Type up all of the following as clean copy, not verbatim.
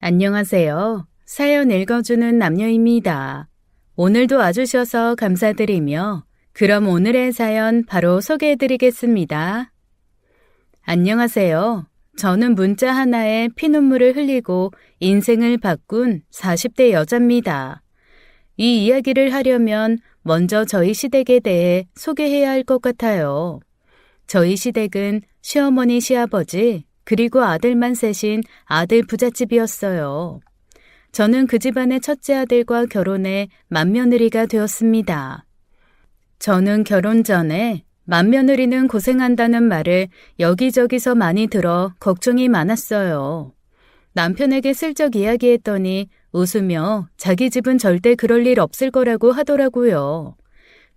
안녕하세요. 사연 읽어주는 남녀입니다. 오늘도 와주셔서 감사드리며 그럼 오늘의 사연 바로 소개해드리겠습니다. 안녕하세요. 저는 문자 하나에 피눈물을 흘리고 인생을 바꾼 40대 여자입니다. 이 이야기를 하려면 먼저 저희 시댁에 대해 소개해야 할 것 같아요. 저희 시댁은 시어머니, 시아버지, 그리고 아들만 셋인 아들 부잣집이었어요. 저는 그 집안의 첫째 아들과 결혼해 맏며느리가 되었습니다. 저는 결혼 전에 맏며느리는 고생한다는 말을 여기저기서 많이 들어 걱정이 많았어요. 남편에게 슬쩍 이야기했더니 웃으며 자기 집은 절대 그럴 일 없을 거라고 하더라고요.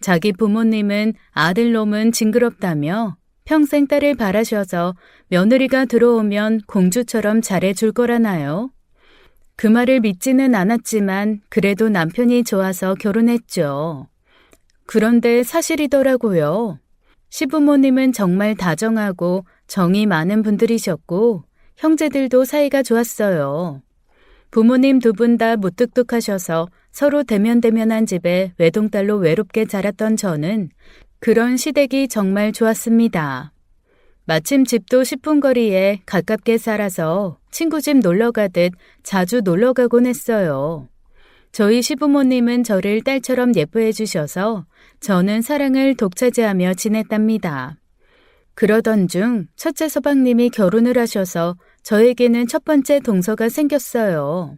자기 부모님은 아들놈은 징그럽다며 평생 딸을 바라셔서 며느리가 들어오면 공주처럼 잘해줄 거라나요? 그 말을 믿지는 않았지만 그래도 남편이 좋아서 결혼했죠. 그런데 사실이더라고요. 시부모님은 정말 다정하고 정이 많은 분들이셨고 형제들도 사이가 좋았어요. 부모님 두 분 다 무뚝뚝하셔서 서로 대면대면한 집에 외동딸로 외롭게 자랐던 저는 그런 시댁이 정말 좋았습니다. 마침 집도 10분 거리에 가깝게 살아서 친구 집 놀러가듯 자주 놀러가곤 했어요. 저희 시부모님은 저를 딸처럼 예뻐해 주셔서 저는 사랑을 독차지하며 지냈답니다. 그러던 중 첫째 서방님이 결혼을 하셔서 저에게는 첫 번째 동서가 생겼어요.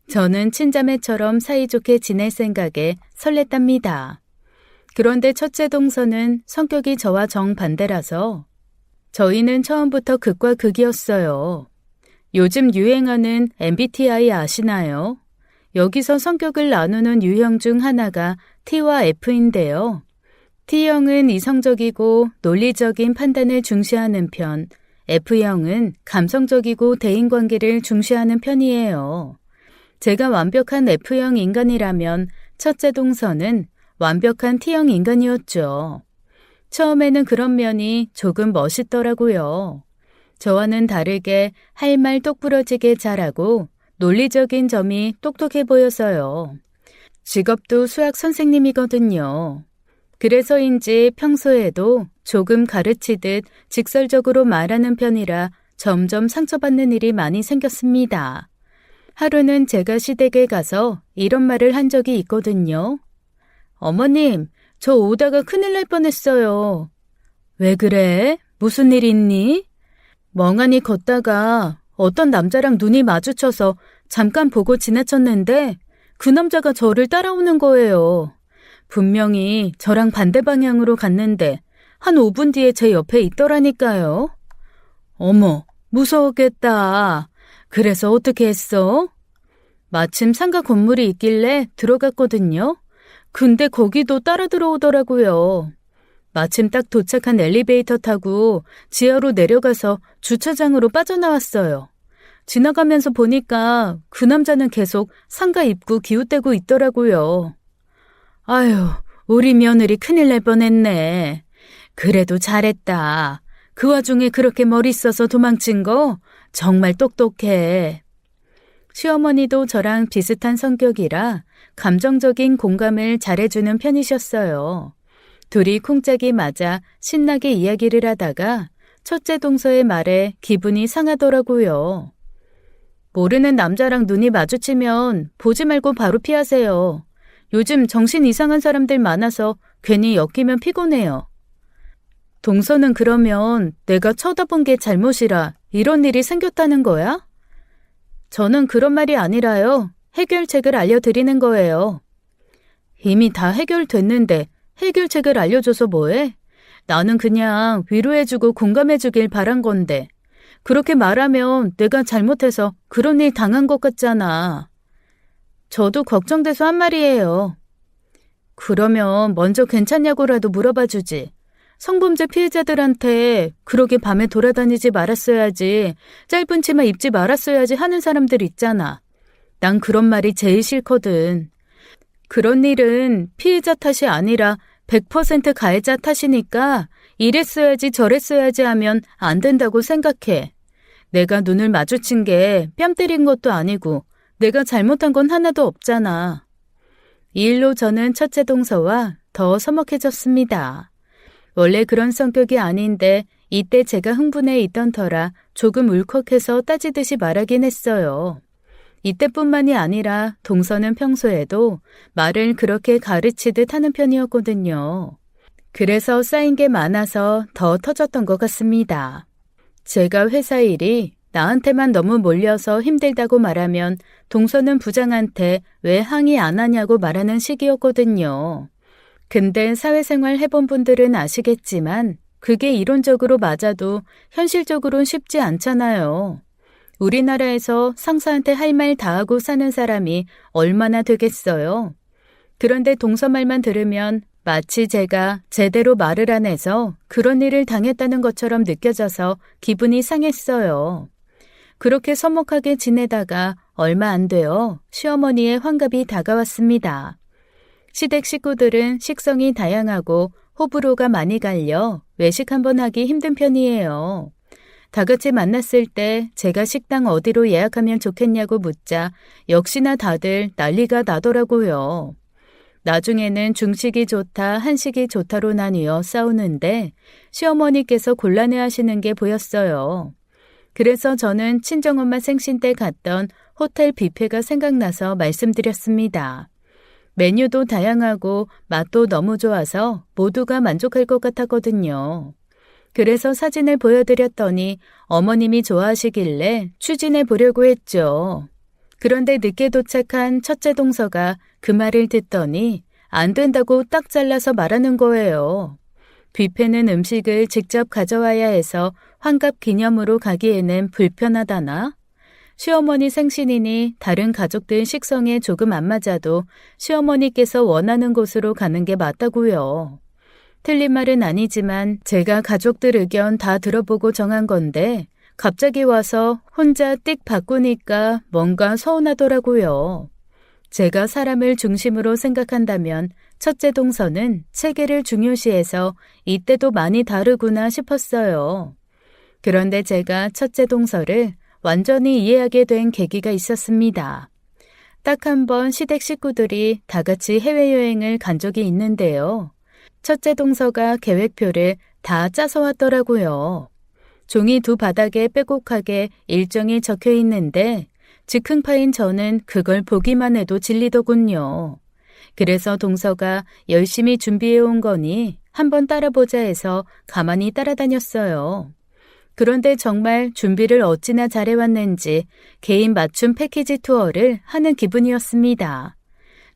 저는 친자매처럼 사이좋게 지낼 생각에 설렜답니다. 그런데 첫째 동서는 성격이 저와 정반대라서 저희는 처음부터 극과 극이었어요. 요즘 유행하는 MBTI 아시나요? 여기서 성격을 나누는 유형 중 하나가 T와 F인데요. T형은 이성적이고 논리적인 판단을 중시하는 편, F형은 감성적이고 대인관계를 중시하는 편이에요. 제가 완벽한 F형 인간이라면 첫째 동서는 완벽한 T형 인간이었죠. 처음에는 그런 면이 조금 멋있더라고요. 저와는 다르게 할 말 똑부러지게 잘하고 논리적인 점이 똑똑해 보여서요. 직업도 수학 선생님이거든요. 그래서인지 평소에도 조금 가르치듯 직설적으로 말하는 편이라 점점 상처받는 일이 많이 생겼습니다. 하루는 제가 시댁에 가서 이런 말을 한 적이 있거든요. 어머님, 저 오다가 큰일 날 뻔했어요. 왜 그래? 무슨 일 있니? 멍하니 걷다가 어떤 남자랑 눈이 마주쳐서 잠깐 보고 지나쳤는데 그 남자가 저를 따라오는 거예요. 분명히 저랑 반대 방향으로 갔는데 한 5분 뒤에 제 옆에 있더라니까요. 어머, 무서웠겠다. 그래서 어떻게 했어? 마침 상가 건물이 있길래 들어갔거든요. 근데 거기도 따라 들어오더라고요. 마침 딱 도착한 엘리베이터 타고 지하로 내려가서 주차장으로 빠져나왔어요. 지나가면서 보니까 그 남자는 계속 상가 입구 기웃대고 있더라고요. 아유, 우리 며느리 큰일 날 뻔했네. 그래도 잘했다. 그 와중에 그렇게 머리 써서 도망친 거 정말 똑똑해. 시어머니도 저랑 비슷한 성격이라 감정적인 공감을 잘해주는 편이셨어요. 둘이 쿵짝이 맞아 신나게 이야기를 하다가 첫째 동서의 말에 기분이 상하더라고요. 모르는 남자랑 눈이 마주치면 보지 말고 바로 피하세요. 요즘 정신 이상한 사람들 많아서 괜히 엮이면 피곤해요. 동서는 그러면 내가 쳐다본 게 잘못이라 이런 일이 생겼다는 거야? 저는 그런 말이 아니라요. 해결책을 알려드리는 거예요. 이미 다 해결됐는데 해결책을 알려줘서 뭐해? 나는 그냥 위로해주고 공감해주길 바란 건데 그렇게 말하면 내가 잘못해서 그런 일 당한 것 같잖아. 저도 걱정돼서 한 말이에요. 그러면 먼저 괜찮냐고라도 물어봐 주지. 성범죄 피해자들한테 그러게 밤에 돌아다니지 말았어야지, 짧은 치마 입지 말았어야지 하는 사람들 있잖아. 난 그런 말이 제일 싫거든. 그런 일은 피해자 탓이 아니라 100% 가해자 탓이니까 이랬어야지 저랬어야지 하면 안 된다고 생각해. 내가 눈을 마주친 게 뺨 때린 것도 아니고 내가 잘못한 건 하나도 없잖아. 이 일로 저는 첫째 동서와 더 서먹해졌습니다. 원래 그런 성격이 아닌데 이때 제가 흥분해 있던 터라 조금 울컥해서 따지듯이 말하긴 했어요. 이때뿐만이 아니라 동서는 평소에도 말을 그렇게 가르치듯 하는 편이었거든요. 그래서 쌓인 게 많아서 더 터졌던 것 같습니다. 제가 회사 일이 나한테만 너무 몰려서 힘들다고 말하면 동서는 부장한테 왜 항의 안 하냐고 말하는 시기였거든요. 근데 사회생활 해본 분들은 아시겠지만 그게 이론적으로 맞아도 현실적으로는 쉽지 않잖아요. 우리나라에서 상사한테 할 말 다 하고 사는 사람이 얼마나 되겠어요. 그런데 동서 말만 들으면 마치 제가 제대로 말을 안 해서 그런 일을 당했다는 것처럼 느껴져서 기분이 상했어요. 그렇게 서먹하게 지내다가 얼마 안 되어 시어머니의 환갑이 다가왔습니다. 시댁 식구들은 식성이 다양하고 호불호가 많이 갈려 외식 한번 하기 힘든 편이에요. 다 같이 만났을 때 제가 식당 어디로 예약하면 좋겠냐고 묻자 역시나 다들 난리가 나더라고요. 나중에는 중식이 좋다, 한식이 좋다로 나뉘어 싸우는데 시어머니께서 곤란해하시는 게 보였어요. 그래서 저는 친정엄마 생신 때 갔던 호텔 뷔페가 생각나서 말씀드렸습니다. 메뉴도 다양하고 맛도 너무 좋아서 모두가 만족할 것 같았거든요. 그래서 사진을 보여드렸더니 어머님이 좋아하시길래 추진해 보려고 했죠. 그런데 늦게 도착한 첫째 동서가 그 말을 듣더니 안 된다고 딱 잘라서 말하는 거예요. 뷔페는 음식을 직접 가져와야 해서 환갑 기념으로 가기에는 불편하다나? 시어머니 생신이니 다른 가족들 식성에 조금 안 맞아도 시어머니께서 원하는 곳으로 가는 게 맞다고요. 틀린 말은 아니지만 제가 가족들 의견 다 들어보고 정한 건데 갑자기 와서 혼자 띡 바꾸니까 뭔가 서운하더라고요. 제가 사람을 중심으로 생각한다면 첫째 동서는 체계를 중요시해서 이때도 많이 다르구나 싶었어요. 그런데 제가 첫째 동서를 완전히 이해하게 된 계기가 있었습니다. 딱 한 번 시댁 식구들이 다 같이 해외여행을 간 적이 있는데요. 첫째 동서가 계획표를 다 짜서 왔더라고요. 종이 두 바닥에 빼곡하게 일정이 적혀 있는데 즉흥파인 저는 그걸 보기만 해도 질리더군요. 그래서 동서가 열심히 준비해 온 거니 한번 따라보자 해서 가만히 따라다녔어요. 그런데 정말 준비를 어찌나 잘해왔는지 개인 맞춤 패키지 투어를 하는 기분이었습니다.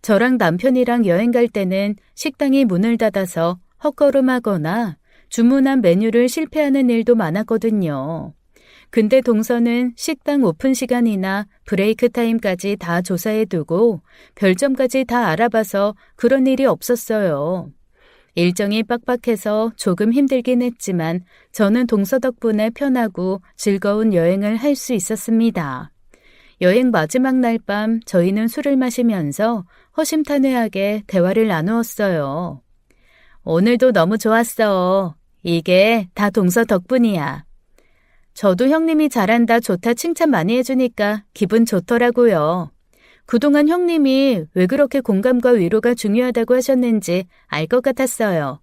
저랑 남편이랑 여행 갈 때는 식당이 문을 닫아서 헛걸음하거나 주문한 메뉴를 실패하는 일도 많았거든요. 근데 동서는 식당 오픈 시간이나 브레이크 타임까지 다 조사해두고 별점까지 다 알아봐서 그런 일이 없었어요. 일정이 빡빡해서 조금 힘들긴 했지만 저는 동서 덕분에 편하고 즐거운 여행을 할 수 있었습니다. 여행 마지막 날 밤 저희는 술을 마시면서 허심탄회하게 대화를 나누었어요. 오늘도 너무 좋았어. 이게 다 동서 덕분이야. 저도 형님이 잘한다 좋다 칭찬 많이 해주니까 기분 좋더라고요. 그동안 형님이 왜 그렇게 공감과 위로가 중요하다고 하셨는지 알 것 같았어요.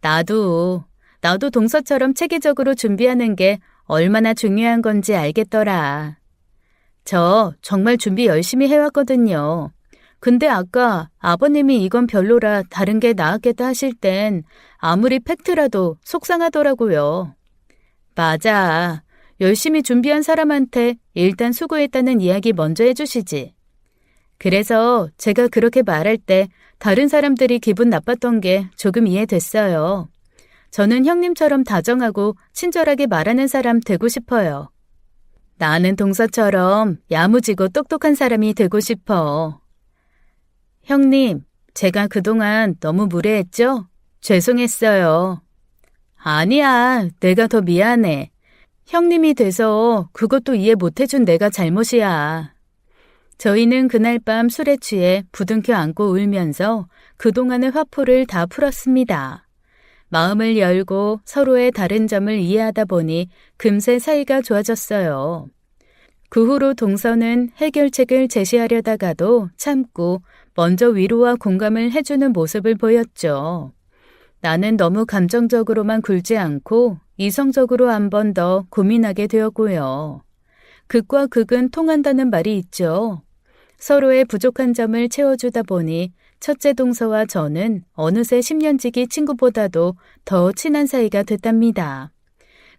나도 동서처럼 체계적으로 준비하는 게 얼마나 중요한 건지 알겠더라. 저 정말 준비 열심히 해왔거든요. 근데 아까 아버님이 이건 별로라 다른 게 나았겠다 하실 땐 아무리 팩트라도 속상하더라고요. 맞아. 열심히 준비한 사람한테 일단 수고했다는 이야기 먼저 해주시지. 그래서 제가 그렇게 말할 때 다른 사람들이 기분 나빴던 게 조금 이해됐어요. 저는 형님처럼 다정하고 친절하게 말하는 사람 되고 싶어요. 나는 동서처럼 야무지고 똑똑한 사람이 되고 싶어. 형님, 제가 그동안 너무 무례했죠? 죄송했어요. 아니야, 내가 더 미안해. 형님이 돼서 그것도 이해 못해준 내가 잘못이야. 저희는 그날 밤 술에 취해 부둥켜 안고 울면서 그동안의 화포를 다 풀었습니다. 마음을 열고 서로의 다른 점을 이해하다 보니 금세 사이가 좋아졌어요. 그 후로 동서는 해결책을 제시하려다가도 참고 먼저 위로와 공감을 해주는 모습을 보였죠. 나는 너무 감정적으로만 굴지 않고 이성적으로 한 번 더 고민하게 되었고요. 극과 극은 통한다는 말이 있죠. 서로의 부족한 점을 채워주다 보니 첫째 동서와 저는 어느새 10년지기 친구보다도 더 친한 사이가 됐답니다.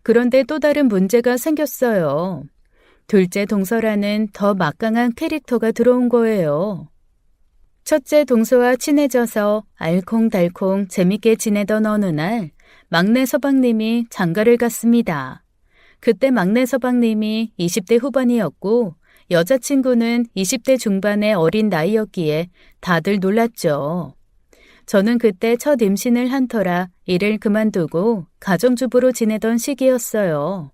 그런데 또 다른 문제가 생겼어요. 둘째 동서라는 더 막강한 캐릭터가 들어온 거예요. 첫째 동서와 친해져서 알콩달콩 재밌게 지내던 어느 날 막내 서방님이 장가를 갔습니다. 그때 막내 서방님이 20대 후반이었고 여자친구는 20대 중반의 어린 나이였기에 다들 놀랐죠. 저는 그때 첫 임신을 한 터라 일을 그만두고 가정주부로 지내던 시기였어요.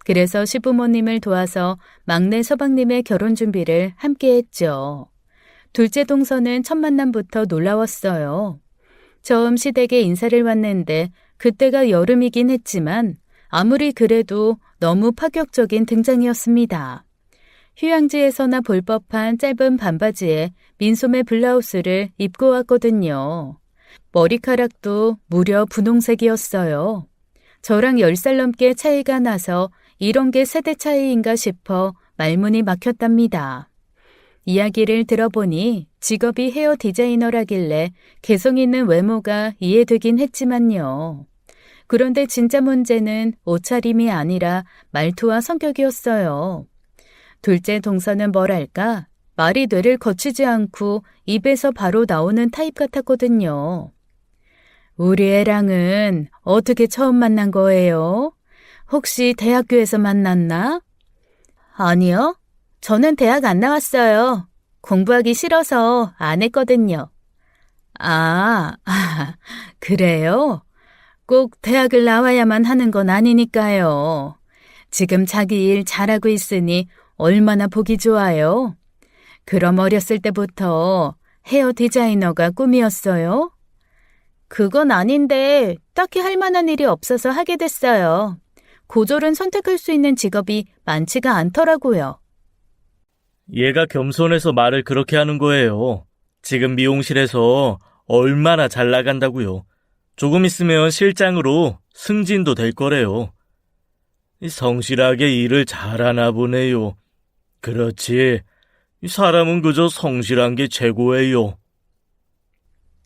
그래서 시부모님을 도와서 막내 서방님의 결혼 준비를 함께 했죠. 둘째 동서는 첫 만남부터 놀라웠어요. 처음 시댁에 인사를 왔는데 그때가 여름이긴 했지만 아무리 그래도 너무 파격적인 등장이었습니다. 휴양지에서나 볼 법한 짧은 반바지에 민소매 블라우스를 입고 왔거든요. 머리카락도 무려 분홍색이었어요. 저랑 10살 넘게 차이가 나서 이런 게 세대 차이인가 싶어 말문이 막혔답니다. 이야기를 들어보니 직업이 헤어 디자이너라길래 개성 있는 외모가 이해되긴 했지만요. 그런데 진짜 문제는 옷차림이 아니라 말투와 성격이었어요. 둘째 동서는 뭐랄까 말이 뇌를 거치지 않고 입에서 바로 나오는 타입 같았거든요. 우리 애랑은 어떻게 처음 만난 거예요? 혹시 대학교에서 만났나? 아니요. 저는 대학 안 나왔어요. 공부하기 싫어서 안 했거든요. 그래요? 꼭 대학을 나와야만 하는 건 아니니까요. 지금 자기 일 잘하고 있으니 얼마나 보기 좋아요. 그럼 어렸을 때부터 헤어 디자이너가 꿈이었어요? 그건 아닌데 딱히 할 만한 일이 없어서 하게 됐어요. 고졸은 선택할 수 있는 직업이 많지가 않더라고요. 얘가 겸손해서 말을 그렇게 하는 거예요. 지금 미용실에서 얼마나 잘 나간다고요. 조금 있으면 실장으로 승진도 될 거래요. 성실하게 일을 잘하나 보네요. 그렇지. 사람은 그저 성실한 게 최고예요.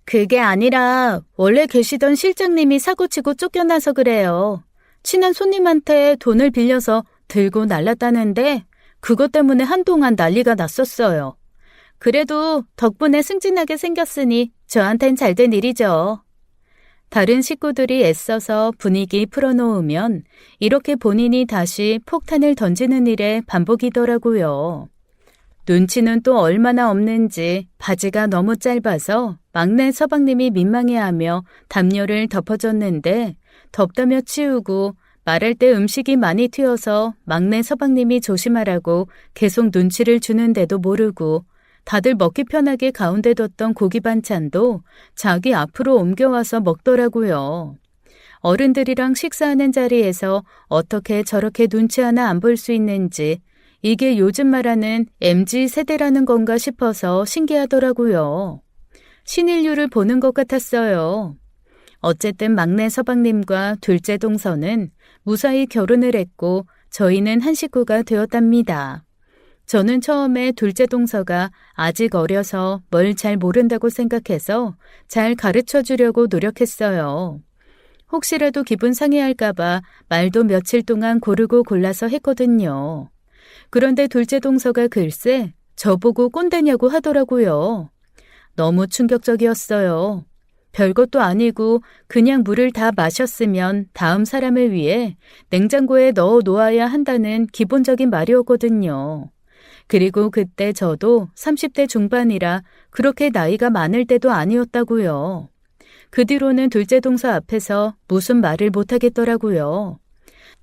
그게 아니라 원래 계시던 실장님이 사고치고 쫓겨나서 그래요. 친한 손님한테 돈을 빌려서 들고 날랐다는데 그것 때문에 한동안 난리가 났었어요. 그래도 덕분에 승진하게 생겼으니 저한텐 잘된 일이죠. 다른 식구들이 애써서 분위기 풀어놓으면 이렇게 본인이 다시 폭탄을 던지는 일의 반복이더라고요. 눈치는 또 얼마나 없는지 바지가 너무 짧아서 막내 서방님이 민망해하며 담요를 덮어줬는데 덮다며 치우고 말할 때 음식이 많이 튀어서 막내 서방님이 조심하라고 계속 눈치를 주는데도 모르고 다들 먹기 편하게 가운데 뒀던 고기 반찬도 자기 앞으로 옮겨와서 먹더라고요. 어른들이랑 식사하는 자리에서 어떻게 저렇게 눈치 하나 안 볼 수 있는지 이게 요즘 말하는 MZ세대라는 건가 싶어서 신기하더라고요. 신인류를 보는 것 같았어요. 어쨌든 막내 서방님과 둘째 동서는 무사히 결혼을 했고 저희는 한 식구가 되었답니다. 저는 처음에 둘째 동서가 아직 어려서 뭘 잘 모른다고 생각해서 잘 가르쳐 주려고 노력했어요. 혹시라도 기분 상해할까봐 말도 며칠 동안 고르고 골라서 했거든요. 그런데 둘째 동서가 글쎄 저보고 꼰대냐고 하더라고요. 너무 충격적이었어요. 별것도 아니고 그냥 물을 다 마셨으면 다음 사람을 위해 냉장고에 넣어 놓아야 한다는 기본적인 말이었거든요. 그리고 그때 저도 30대 중반이라 그렇게 나이가 많을 때도 아니었다고요. 그 뒤로는 둘째 동서 앞에서 무슨 말을 못하겠더라고요.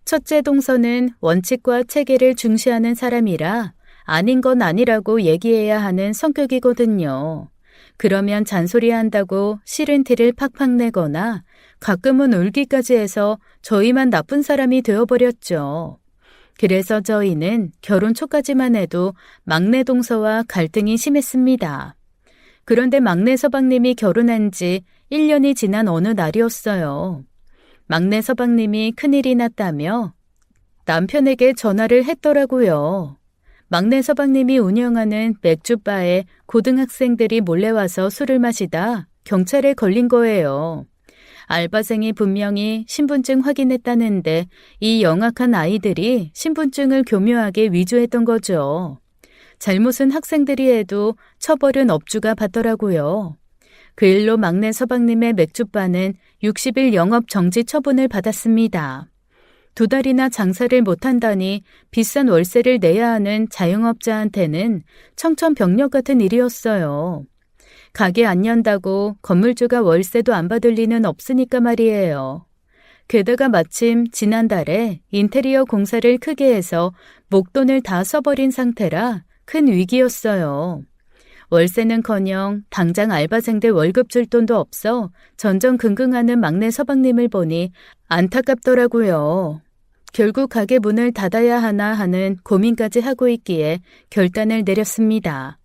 첫째 동서는 원칙과 체계를 중시하는 사람이라 아닌 건 아니라고 얘기해야 하는 성격이거든요. 그러면 잔소리한다고 싫은 티를 팍팍 내거나 가끔은 울기까지 해서 저희만 나쁜 사람이 되어버렸죠. 그래서 저희는 결혼 초까지만 해도 막내 동서와 갈등이 심했습니다. 그런데 막내 서방님이 결혼한 지 1년이 지난 어느 날이었어요. 막내 서방님이 큰일이 났다며 남편에게 전화를 했더라고요. 막내 서방님이 운영하는 맥주바에 고등학생들이 몰래 와서 술을 마시다 경찰에 걸린 거예요. 알바생이 분명히 신분증 확인했다는데 이 영악한 아이들이 신분증을 교묘하게 위조했던 거죠. 잘못은 학생들이 해도 처벌은 업주가 받더라고요. 그 일로 막내 서방님의 맥주바는 60일 영업 정지 처분을 받았습니다. 2달이나 장사를 못한다니 비싼 월세를 내야 하는 자영업자한테는 청천벽력 같은 일이었어요. 가게 안 연다고 건물주가 월세도 안 받을 리는 없으니까 말이에요. 게다가 마침 지난달에 인테리어 공사를 크게 해서 목돈을 다 써버린 상태라 큰 위기였어요. 월세는커녕 당장 알바생들 월급 줄 돈도 없어 전전긍긍하는 막내 서방님을 보니 안타깝더라고요. 결국 가게 문을 닫아야 하나 하는 고민까지 하고 있기에 결단을 내렸습니다.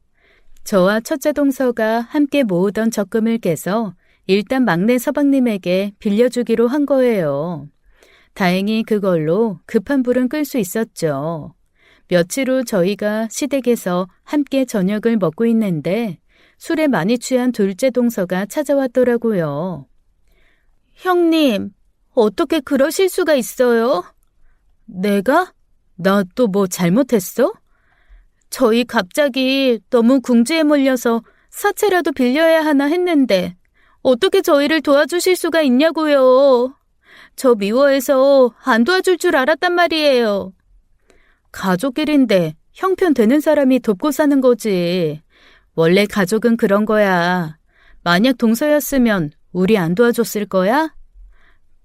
저와 첫째 동서가 함께 모으던 적금을 깨서 일단 막내 서방님에게 빌려주기로 한 거예요. 다행히 그걸로 급한 불은 끌 수 있었죠. 며칠 후 저희가 시댁에서 함께 저녁을 먹고 있는데 술에 많이 취한 둘째 동서가 찾아왔더라고요. 형님, 어떻게 그러실 수가 있어요? 내가? 나 또 뭐 잘못했어? 저희 갑자기 너무 궁지에 몰려서 사채라도 빌려야 하나 했는데 어떻게 저희를 도와주실 수가 있냐고요. 저 미워해서 안 도와줄 줄 알았단 말이에요. 가족끼리인데 형편되는 사람이 돕고 사는 거지. 원래 가족은 그런 거야. 만약 동서였으면 우리 안 도와줬을 거야?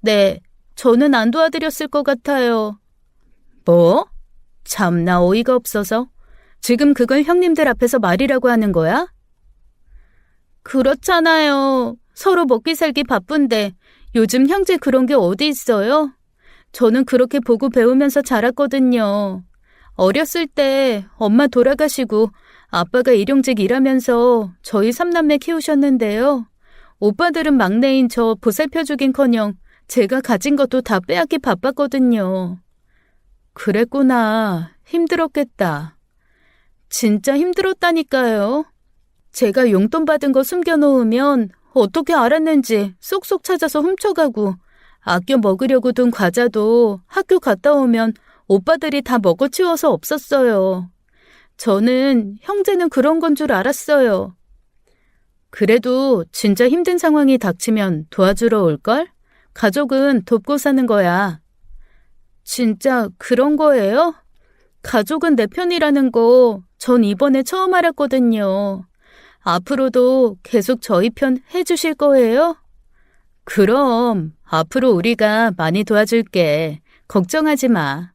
네, 저는 안 도와드렸을 것 같아요. 뭐? 참나 어이가 없어서. 지금 그걸 형님들 앞에서 말이라고 하는 거야? 그렇잖아요. 서로 먹기 살기 바쁜데 요즘 형제 그런 게 어디 있어요? 저는 그렇게 보고 배우면서 자랐거든요. 어렸을 때 엄마 돌아가시고 아빠가 일용직 일하면서 저희 3남매 키우셨는데요. 오빠들은 막내인 저 보살펴주긴커녕 제가 가진 것도 다 빼앗기 바빴거든요. 그랬구나. 힘들었겠다. 진짜 힘들었다니까요. 제가 용돈 받은 거 숨겨놓으면 어떻게 알았는지 쏙쏙 찾아서 훔쳐가고 아껴 먹으려고 둔 과자도 학교 갔다 오면 오빠들이 다 먹어치워서 없었어요. 저는 형제는 그런 건 줄 알았어요. 그래도 진짜 힘든 상황이 닥치면 도와주러 올걸? 가족은 돕고 사는 거야. 진짜 그런 거예요? 가족은 내 편이라는 거 전 이번에 처음 알았거든요. 앞으로도 계속 저희 편 해주실 거예요? 그럼 앞으로 우리가 많이 도와줄게. 걱정하지 마.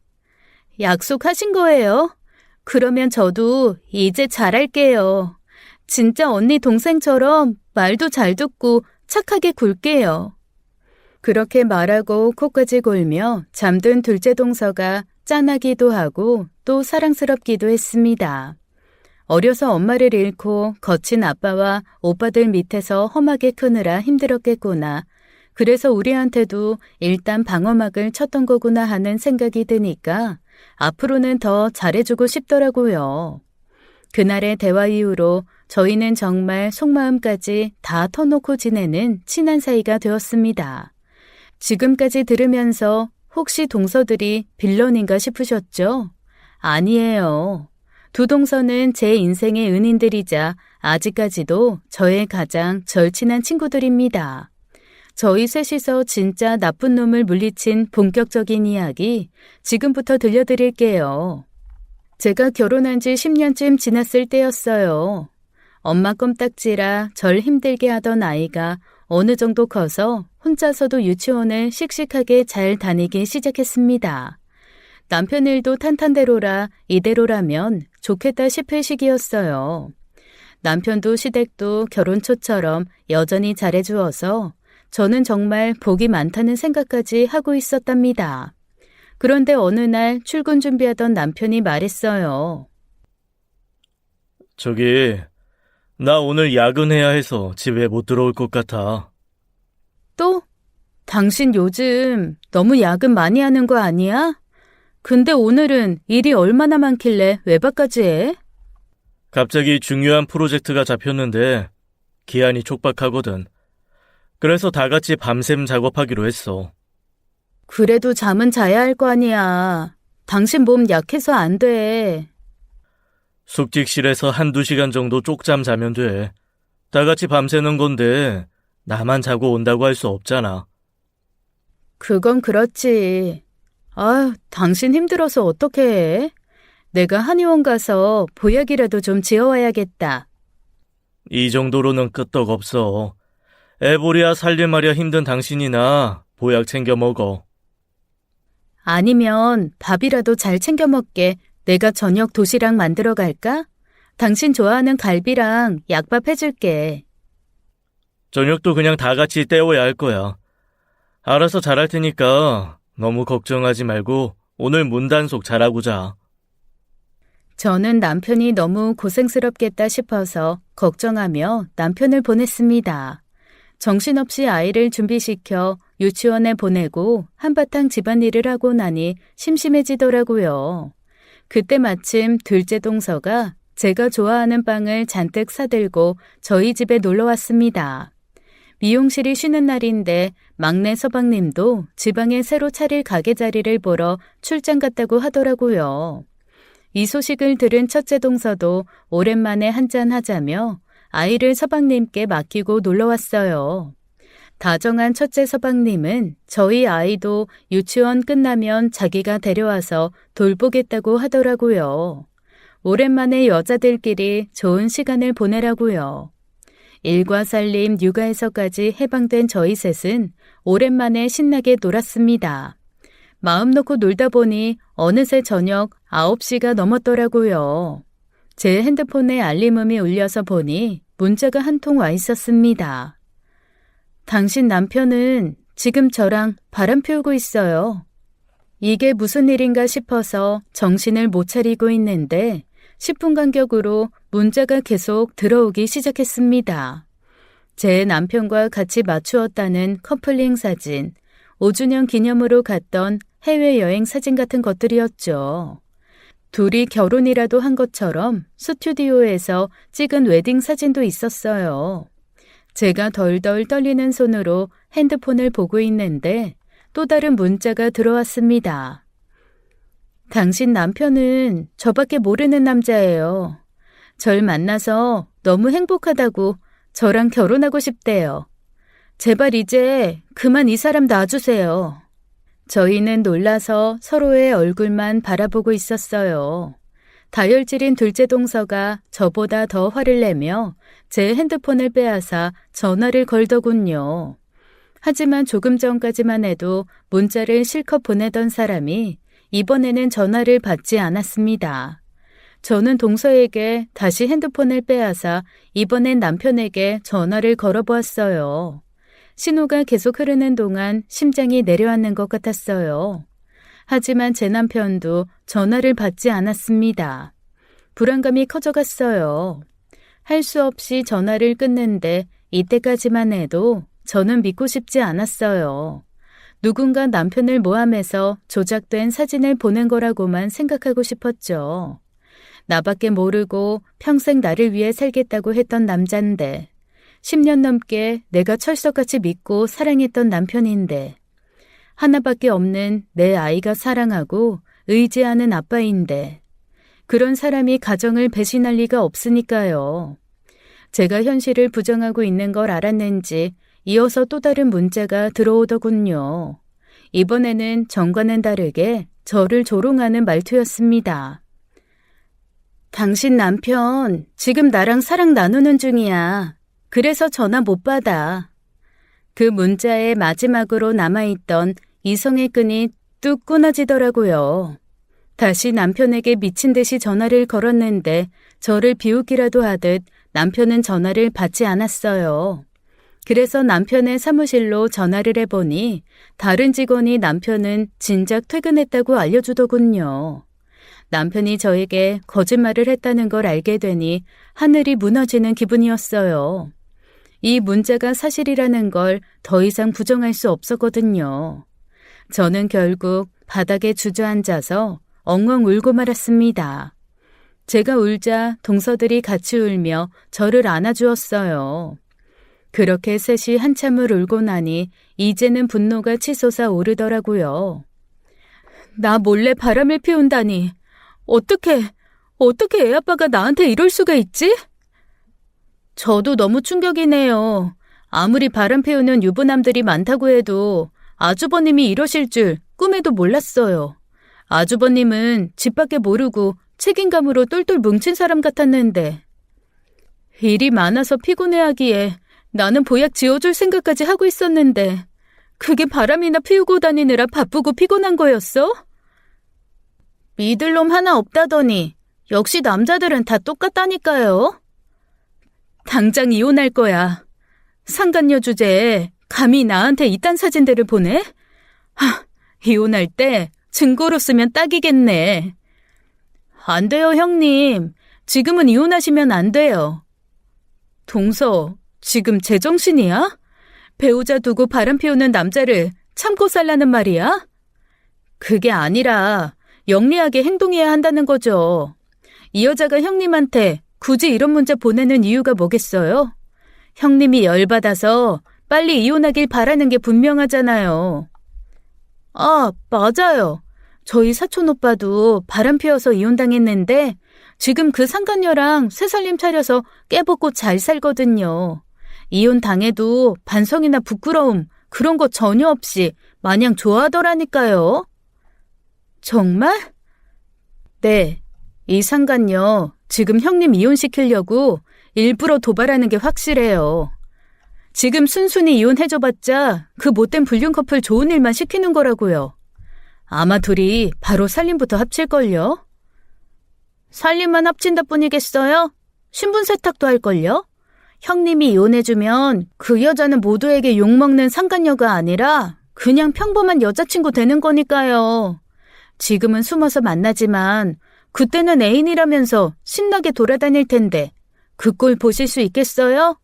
약속하신 거예요? 그러면 저도 이제 잘할게요. 진짜 언니 동생처럼 말도 잘 듣고 착하게 굴게요. 그렇게 말하고 코까지 골며 잠든 둘째 동서가 짠하기도 하고 또 사랑스럽기도 했습니다. 어려서 엄마를 잃고 거친 아빠와 오빠들 밑에서 험하게 크느라 힘들었겠구나. 그래서 우리한테도 일단 방어막을 쳤던 거구나 하는 생각이 드니까 앞으로는 더 잘해주고 싶더라고요. 그날의 대화 이후로 저희는 정말 속마음까지 다 터놓고 지내는 친한 사이가 되었습니다. 지금까지 들으면서 혹시 동서들이 빌런인가 싶으셨죠? 아니에요. 두 동서는 제 인생의 은인들이자 아직까지도 저의 가장 절친한 친구들입니다. 저희 셋이서 진짜 나쁜 놈을 물리친 본격적인 이야기 지금부터 들려드릴게요. 제가 결혼한 지 10년쯤 지났을 때였어요. 엄마 껌딱지라 절 힘들게 하던 아이가 어느 정도 커서 혼자서도 유치원을 씩씩하게 잘 다니기 시작했습니다. 남편 일도 탄탄대로라 이대로라면 좋겠다 싶을 시기였어요. 남편도 시댁도 결혼 초처럼 여전히 잘해주어서 저는 정말 복이 많다는 생각까지 하고 있었답니다. 그런데 어느 날 출근 준비하던 남편이 말했어요. 저기, 나 오늘 야근해야 해서 집에 못 들어올 것 같아. 또? 당신 요즘 너무 야근 많이 하는 거 아니야? 근데 오늘은 일이 얼마나 많길래 외박까지 해? 갑자기 중요한 프로젝트가 잡혔는데 기한이 촉박하거든. 그래서 다 같이 밤샘 작업하기로 했어. 그래도 잠은 자야 할 거 아니야. 당신 몸 약해서 안 돼. 숙직실에서 한두 시간 정도 쪽잠 자면 돼. 다 같이 밤새는 건데 나만 자고 온다고 할 수 없잖아. 그건 그렇지. 아유, 당신 힘들어서 어떻게 해? 내가 한의원 가서 보약이라도 좀 지어와야겠다. 이 정도로는 끄떡없어. 애보랴 살림하랴 힘든 당신이나 보약 챙겨 먹어. 아니면 밥이라도 잘 챙겨 먹게 내가 저녁 도시락 만들어 갈까? 당신 좋아하는 갈비랑 약밥 해줄게. 저녁도 그냥 다 같이 때워야 할 거야. 알아서 잘할 테니까 너무 걱정하지 말고 오늘 문단속 잘하고 자. 저는 남편이 너무 고생스럽겠다 싶어서 걱정하며 남편을 보냈습니다. 정신없이 아이를 준비시켜 유치원에 보내고 한바탕 집안일을 하고 나니 심심해지더라고요. 그때 마침 둘째 동서가 제가 좋아하는 빵을 잔뜩 사들고 저희 집에 놀러 왔습니다. 미용실이 쉬는 날인데 막내 서방님도 지방에 새로 차릴 가게 자리를 보러 출장 갔다고 하더라고요. 이 소식을 들은 첫째 동서도 오랜만에 한잔하자며 아이를 서방님께 맡기고 놀러 왔어요. 다정한 첫째 서방님은 저희 아이도 유치원 끝나면 자기가 데려와서 돌보겠다고 하더라고요. 오랜만에 여자들끼리 좋은 시간을 보내라고요. 일과 살림, 육아에서까지 해방된 저희 셋은 오랜만에 신나게 놀았습니다. 마음 놓고 놀다 보니 어느새 저녁 9시가 넘었더라고요. 제 핸드폰에 알림음이 울려서 보니 문자가 한 통 와 있었습니다. 당신 남편은 지금 저랑 바람 피우고 있어요. 이게 무슨 일인가 싶어서 정신을 못 차리고 있는데 10분 간격으로 문자가 계속 들어오기 시작했습니다. 제 남편과 같이 맞추었다는 커플링 사진, 5주년 기념으로 갔던 해외여행 사진 같은 것들이었죠. 둘이 결혼이라도 한 것처럼 스튜디오에서 찍은 웨딩 사진도 있었어요. 제가 덜덜 떨리는 손으로 핸드폰을 보고 있는데 또 다른 문자가 들어왔습니다. 당신 남편은 저밖에 모르는 남자예요. 절 만나서 너무 행복하다고 저랑 결혼하고 싶대요. 제발 이제 그만 이 사람 놔주세요. 저희는 놀라서 서로의 얼굴만 바라보고 있었어요. 다혈질인 둘째 동서가 저보다 더 화를 내며 제 핸드폰을 빼앗아 전화를 걸더군요. 하지만 조금 전까지만 해도 문자를 실컷 보내던 사람이 이번에는 전화를 받지 않았습니다. 저는 동서에게 다시 핸드폰을 빼앗아 이번엔 남편에게 전화를 걸어보았어요. 신호가 계속 흐르는 동안 심장이 내려앉는 것 같았어요. 하지만 제 남편도 전화를 받지 않았습니다. 불안감이 커져갔어요. 할 수 없이 전화를 끊는데 이때까지만 해도 저는 믿고 싶지 않았어요. 누군가 남편을 모함해서 조작된 사진을 보낸 거라고만 생각하고 싶었죠. 나밖에 모르고 평생 나를 위해 살겠다고 했던 남잔데 10년 넘게 내가 철석같이 믿고 사랑했던 남편인데 하나밖에 없는 내 아이가 사랑하고 의지하는 아빠인데 그런 사람이 가정을 배신할 리가 없으니까요. 제가 현실을 부정하고 있는 걸 알았는지 이어서 또 다른 문자가 들어오더군요. 이번에는 전과는 다르게 저를 조롱하는 말투였습니다. 당신 남편 지금 나랑 사랑 나누는 중이야. 그래서 전화 못 받아. 그 문자의 마지막으로 남아있던 이성의 끈이 뚝 끊어지더라고요. 다시 남편에게 미친 듯이 전화를 걸었는데 저를 비웃기라도 하듯 남편은 전화를 받지 않았어요. 그래서 남편의 사무실로 전화를 해보니 다른 직원이 남편은 진작 퇴근했다고 알려주더군요. 남편이 저에게 거짓말을 했다는 걸 알게 되니 하늘이 무너지는 기분이었어요. 이 문자가 사실이라는 걸 더 이상 부정할 수 없었거든요. 저는 결국 바닥에 주저앉아서 엉엉 울고 말았습니다. 제가 울자 동서들이 같이 울며 저를 안아주었어요. 그렇게 셋이 한참을 울고 나니 이제는 분노가 치솟아 오르더라고요. 나 몰래 바람을 피운다니. 어떻게 애아빠가 나한테 이럴 수가 있지? 저도 너무 충격이네요. 아무리 바람 피우는 유부남들이 많다고 해도 아주버님이 이러실 줄 꿈에도 몰랐어요. 아주버님은 집 밖에 모르고 책임감으로 똘똘 뭉친 사람 같았는데. 일이 많아서 피곤해하기에 나는 보약 지어줄 생각까지 하고 있었는데 그게 바람이나 피우고 다니느라 바쁘고 피곤한 거였어? 믿을 놈 하나 없다더니 역시 남자들은 다 똑같다니까요. 당장 이혼할 거야. 상간녀 주제에 감히 나한테 이딴 사진들을 보내? 이혼할 때 증거로 쓰면 딱이겠네. 안 돼요, 형님. 지금은 이혼하시면 안 돼요. 동서, 지금 제정신이야? 배우자 두고 바람 피우는 남자를 참고 살라는 말이야? 그게 아니라 영리하게 행동해야 한다는 거죠. 이 여자가 형님한테 굳이 이런 문자 보내는 이유가 뭐겠어요? 형님이 열받아서 빨리 이혼하길 바라는 게 분명하잖아요. 아, 맞아요. 저희 사촌 오빠도 바람 피워서 이혼당했는데 지금 그 상간녀랑 새살림 차려서 깨벗고 잘 살거든요. 이혼 당해도 반성이나 부끄러움 그런 거 전혀 없이 마냥 좋아하더라니까요. 정말? 네, 이 상간녀 지금 형님 이혼시키려고 일부러 도발하는 게 확실해요. 지금 순순히 이혼해줘봤자 그 못된 불륜 커플 좋은 일만 시키는 거라고요. 아마 둘이 바로 살림부터 합칠걸요? 살림만 합친다 뿐이겠어요? 신분 세탁도 할걸요? 형님이 이혼해주면 그 여자는 모두에게 욕먹는 상간녀가 아니라 그냥 평범한 여자친구 되는 거니까요. 지금은 숨어서 만나지만 그때는 애인이라면서 신나게 돌아다닐 텐데 그 꼴 보실 수 있겠어요?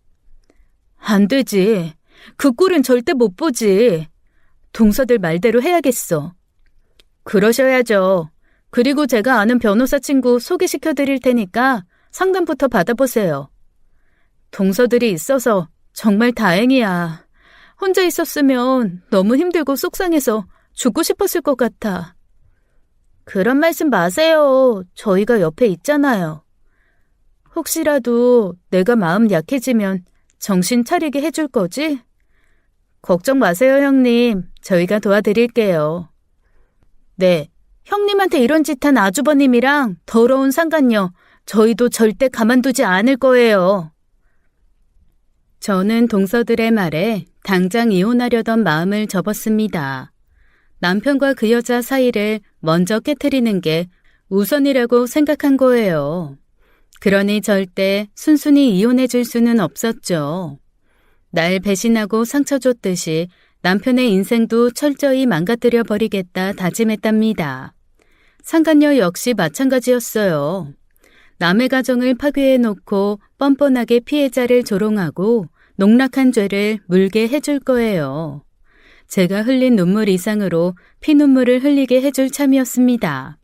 안 되지. 그 꼴은 절대 못 보지. 동서들 말대로 해야겠어. 그러셔야죠. 그리고 제가 아는 변호사 친구 소개시켜 드릴 테니까 상담부터 받아보세요. 동서들이 있어서 정말 다행이야. 혼자 있었으면 너무 힘들고 속상해서 죽고 싶었을 것 같아. 그런 말씀 마세요. 저희가 옆에 있잖아요. 혹시라도 내가 마음 약해지면 정신 차리게 해줄 거지? 걱정 마세요, 형님. 저희가 도와드릴게요. 네, 형님한테 이런 짓 한 아주버님이랑 더러운 상간녀 저희도 절대 가만두지 않을 거예요. 저는 동서들의 말에 당장 이혼하려던 마음을 접었습니다. 남편과 그 여자 사이를 먼저 깨트리는 게 우선이라고 생각한 거예요. 그러니 절대 순순히 이혼해 줄 수는 없었죠. 날 배신하고 상처 줬듯이 남편의 인생도 철저히 망가뜨려 버리겠다 다짐했답니다. 상간녀 역시 마찬가지였어요. 남의 가정을 파괴해놓고 뻔뻔하게 피해자를 조롱하고 농락한 죄를 물게 해줄 거예요. 제가 흘린 눈물 이상으로 피눈물을 흘리게 해줄 참이었습니다.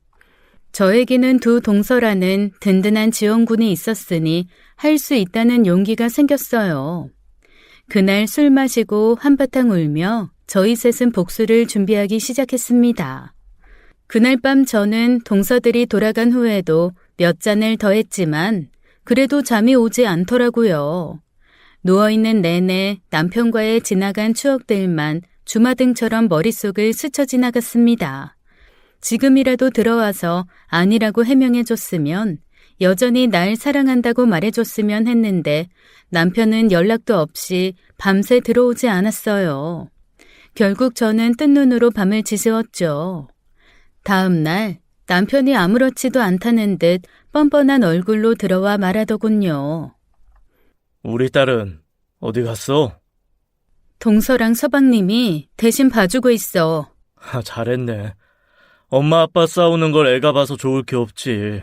저에게는 두 동서라는 든든한 지원군이 있었으니 할 수 있다는 용기가 생겼어요. 그날 술 마시고 한바탕 울며 저희 셋은 복수를 준비하기 시작했습니다. 그날 밤 저는 동서들이 돌아간 후에도 몇 잔을 더 했지만 그래도 잠이 오지 않더라고요. 누워있는 내내 남편과의 지나간 추억들만 주마등처럼 머릿속을 스쳐 지나갔습니다. 지금이라도 들어와서 아니라고 해명해줬으면, 여전히 날 사랑한다고 말해줬으면 했는데 남편은 연락도 없이 밤새 들어오지 않았어요. 결국 저는 뜬 눈으로 밤을 지새웠죠. 다음 날 남편이 아무렇지도 않다는 듯 뻔뻔한 얼굴로 들어와 말하더군요. 우리 딸은 어디 갔어? 동서랑 서방님이 대신 봐주고 있어. 잘했네. 엄마 아빠 싸우는 걸 애가 봐서 좋을 게 없지.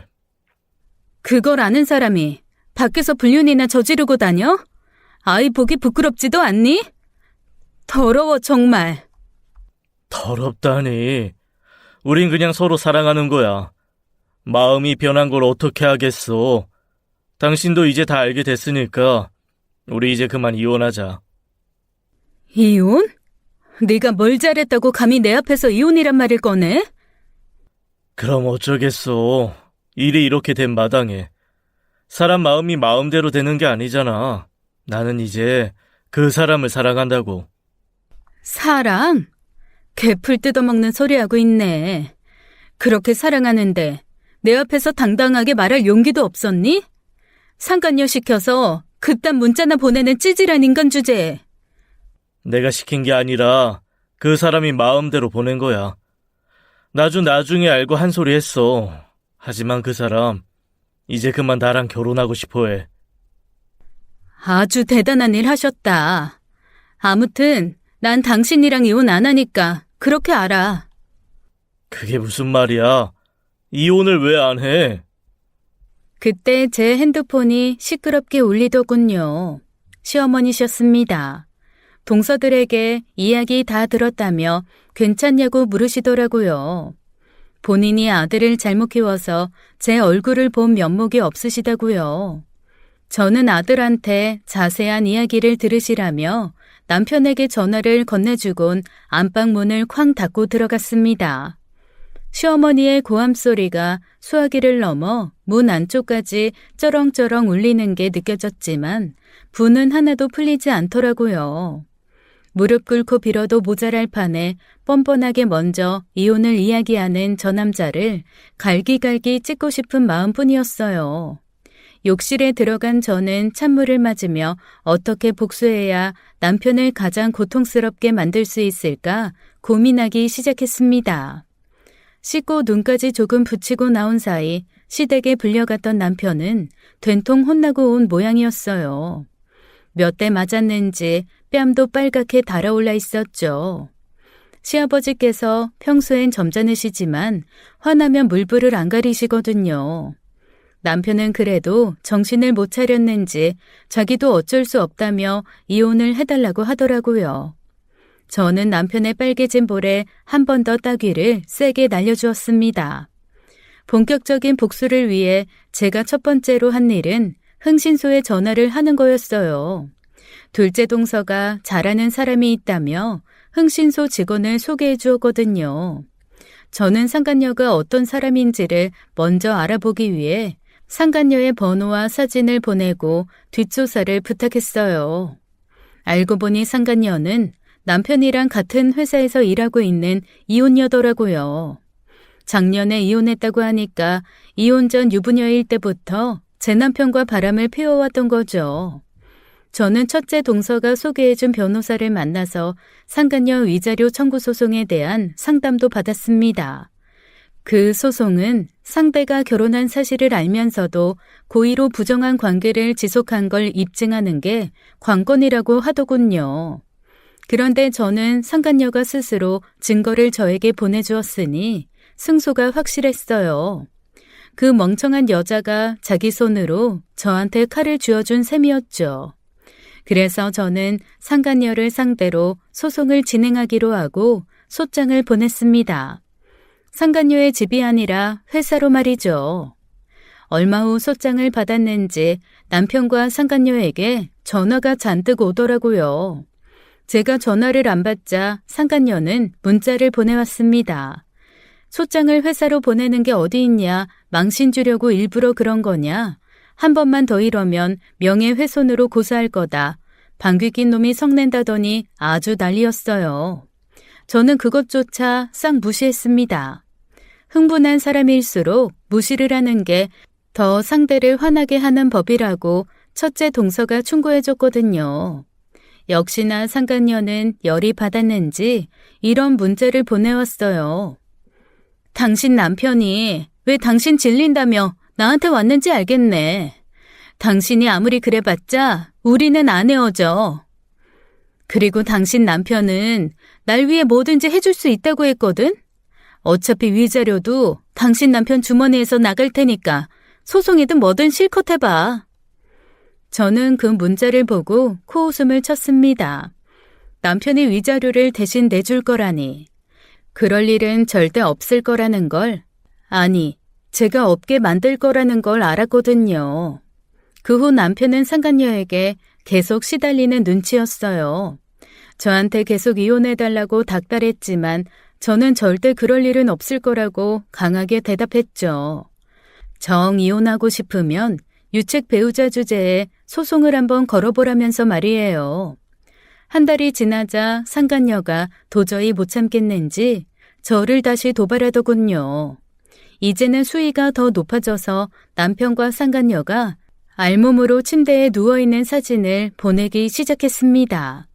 그걸 아는 사람이 밖에서 불륜이나 저지르고 다녀? 아이 보기 부끄럽지도 않니? 더러워 정말. 더럽다니. 우린 그냥 서로 사랑하는 거야. 마음이 변한 걸 어떻게 하겠어. 당신도 이제 다 알게 됐으니까 우리 이제 그만 이혼하자. 이혼? 네가 뭘 잘했다고 감히 내 앞에서 이혼이란 말을 꺼내? 그럼 어쩌겠어. 일이 이렇게 된 마당에. 사람 마음이 마음대로 되는 게 아니잖아. 나는 이제 그 사람을 사랑한다고. 사랑? 개풀 뜯어먹는 소리 하고 있네. 그렇게 사랑하는데 내 앞에서 당당하게 말할 용기도 없었니? 상간녀 시켜서 그딴 문자나 보내는 찌질한 인간 주제에. 내가 시킨 게 아니라 그 사람이 마음대로 보낸 거야. 나중에 알고 한 소리 했어. 하지만 그 사람 이제 그만 나랑 결혼하고 싶어 해. 아주 대단한 일 하셨다. 아무튼 난 당신이랑 이혼 안 하니까 그렇게 알아. 그게 무슨 말이야? 이혼을 왜 안 해? 그때 제 핸드폰이 시끄럽게 울리더군요. 시어머니셨습니다. 동서들에게 이야기 다 들었다며 괜찮냐고 물으시더라고요. 본인이 아들을 잘못 키워서 제 얼굴을 본 면목이 없으시다고요. 저는 아들한테 자세한 이야기를 들으시라며 남편에게 전화를 건네주곤 안방 문을 쾅 닫고 들어갔습니다. 시어머니의 고함 소리가 수화기를 넘어 문 안쪽까지 쩌렁쩌렁 울리는 게 느껴졌지만 분은 하나도 풀리지 않더라고요. 무릎 꿇고 빌어도 모자랄 판에 뻔뻔하게 먼저 이혼을 이야기하는 저 남자를 갈기갈기 찢고 싶은 마음뿐이었어요. 욕실에 들어간 저는 찬물을 맞으며 어떻게 복수해야 남편을 가장 고통스럽게 만들 수 있을까 고민하기 시작했습니다. 씻고 눈까지 조금 붙이고 나온 사이 시댁에 불려갔던 남편은 된통 혼나고 온 모양이었어요. 몇 대 맞았는지 뺨도 빨갛게 달아올라 있었죠. 시아버지께서 평소엔 점잖으시지만 화나면 물불을 안 가리시거든요. 남편은 그래도 정신을 못 차렸는지 자기도 어쩔 수 없다며 이혼을 해달라고 하더라고요. 저는 남편의 빨개진 볼에 한 번 더 따귀를 세게 날려주었습니다. 본격적인 복수를 위해 제가 첫 번째로 한 일은 흥신소에 전화를 하는 거였어요. 둘째 동서가 잘하는 사람이 있다며 흥신소 직원을 소개해 주었거든요. 저는 상간녀가 어떤 사람인지를 먼저 알아보기 위해 상간녀의 번호와 사진을 보내고 뒷조사를 부탁했어요. 알고 보니 상간녀는 남편이랑 같은 회사에서 일하고 있는 이혼녀더라고요. 작년에 이혼했다고 하니까 이혼 전 유부녀일 때부터 제 남편과 바람을 피워왔던 거죠. 저는 첫째 동서가 소개해준 변호사를 만나서 상간녀 위자료 청구 소송에 대한 상담도 받았습니다. 그 소송은 상대가 결혼한 사실을 알면서도 고의로 부정한 관계를 지속한 걸 입증하는 게 관건이라고 하더군요. 그런데 저는 상간녀가 스스로 증거를 저에게 보내주었으니 승소가 확실했어요. 그 멍청한 여자가 자기 손으로 저한테 칼을 쥐어준 셈이었죠. 그래서 저는 상간녀를 상대로 소송을 진행하기로 하고 소장을 보냈습니다. 상간녀의 집이 아니라 회사로 말이죠. 얼마 후 소장을 받았는지 남편과 상간녀에게 전화가 잔뜩 오더라고요. 제가 전화를 안 받자 상간녀는 문자를 보내왔습니다. 소장을 회사로 보내는 게 어디 있냐, 망신 주려고 일부러 그런 거냐, 한 번만 더 이러면 명예훼손으로 고소할 거다. 방귀 낀 놈이 성낸다더니 아주 난리였어요. 저는 그것조차 싹 무시했습니다. 흥분한 사람일수록 무시를 하는 게 더 상대를 화나게 하는 법이라고 첫째 동서가 충고해줬거든요. 역시나 상간녀는 열이 받았는지 이런 문자를 보내왔어요. 당신 남편이 왜 당신 질린다며 나한테 왔는지 알겠네. 당신이 아무리 그래봤자 우리는 안 헤어져. 그리고 당신 남편은 날 위해 뭐든지 해줄 수 있다고 했거든? 어차피 위자료도 당신 남편 주머니에서 나갈 테니까 소송이든 뭐든 실컷 해봐. 저는 그 문자를 보고 코웃음을 쳤습니다. 남편이 위자료를 대신 내줄 거라니. 그럴 일은 절대 없을 거라는 걸, 아니, 제가 없게 만들 거라는 걸 알았거든요. 그 후 남편은 상간녀에게 계속 시달리는 눈치였어요. 저한테 계속 이혼해달라고 닥달했지만 저는 절대 그럴 일은 없을 거라고 강하게 대답했죠. 정 이혼하고 싶으면 유책 배우자 주제에 소송을 한번 걸어보라면서 말이에요. 한 달이 지나자 상간녀가 도저히 못 참겠는지 저를 다시 도발하더군요. 이제는 수위가 더 높아져서 남편과 상간녀가 알몸으로 침대에 누워있는 사진을 보내기 시작했습니다.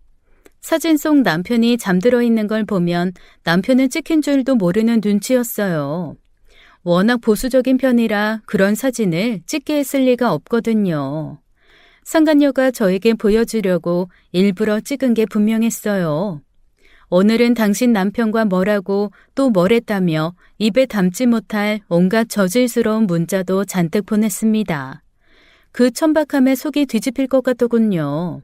사진 속 남편이 잠들어 있는 걸 보면 남편은 찍힌 줄도 모르는 눈치였어요. 워낙 보수적인 편이라 그런 사진을 찍게 했을 리가 없거든요. 상간녀가 저에게 보여주려고 일부러 찍은 게 분명했어요. 오늘은 당신 남편과 뭐라고 또 뭐랬다며 입에 담지 못할 온갖 저질스러운 문자도 잔뜩 보냈습니다. 그 천박함에 속이 뒤집힐 것 같더군요.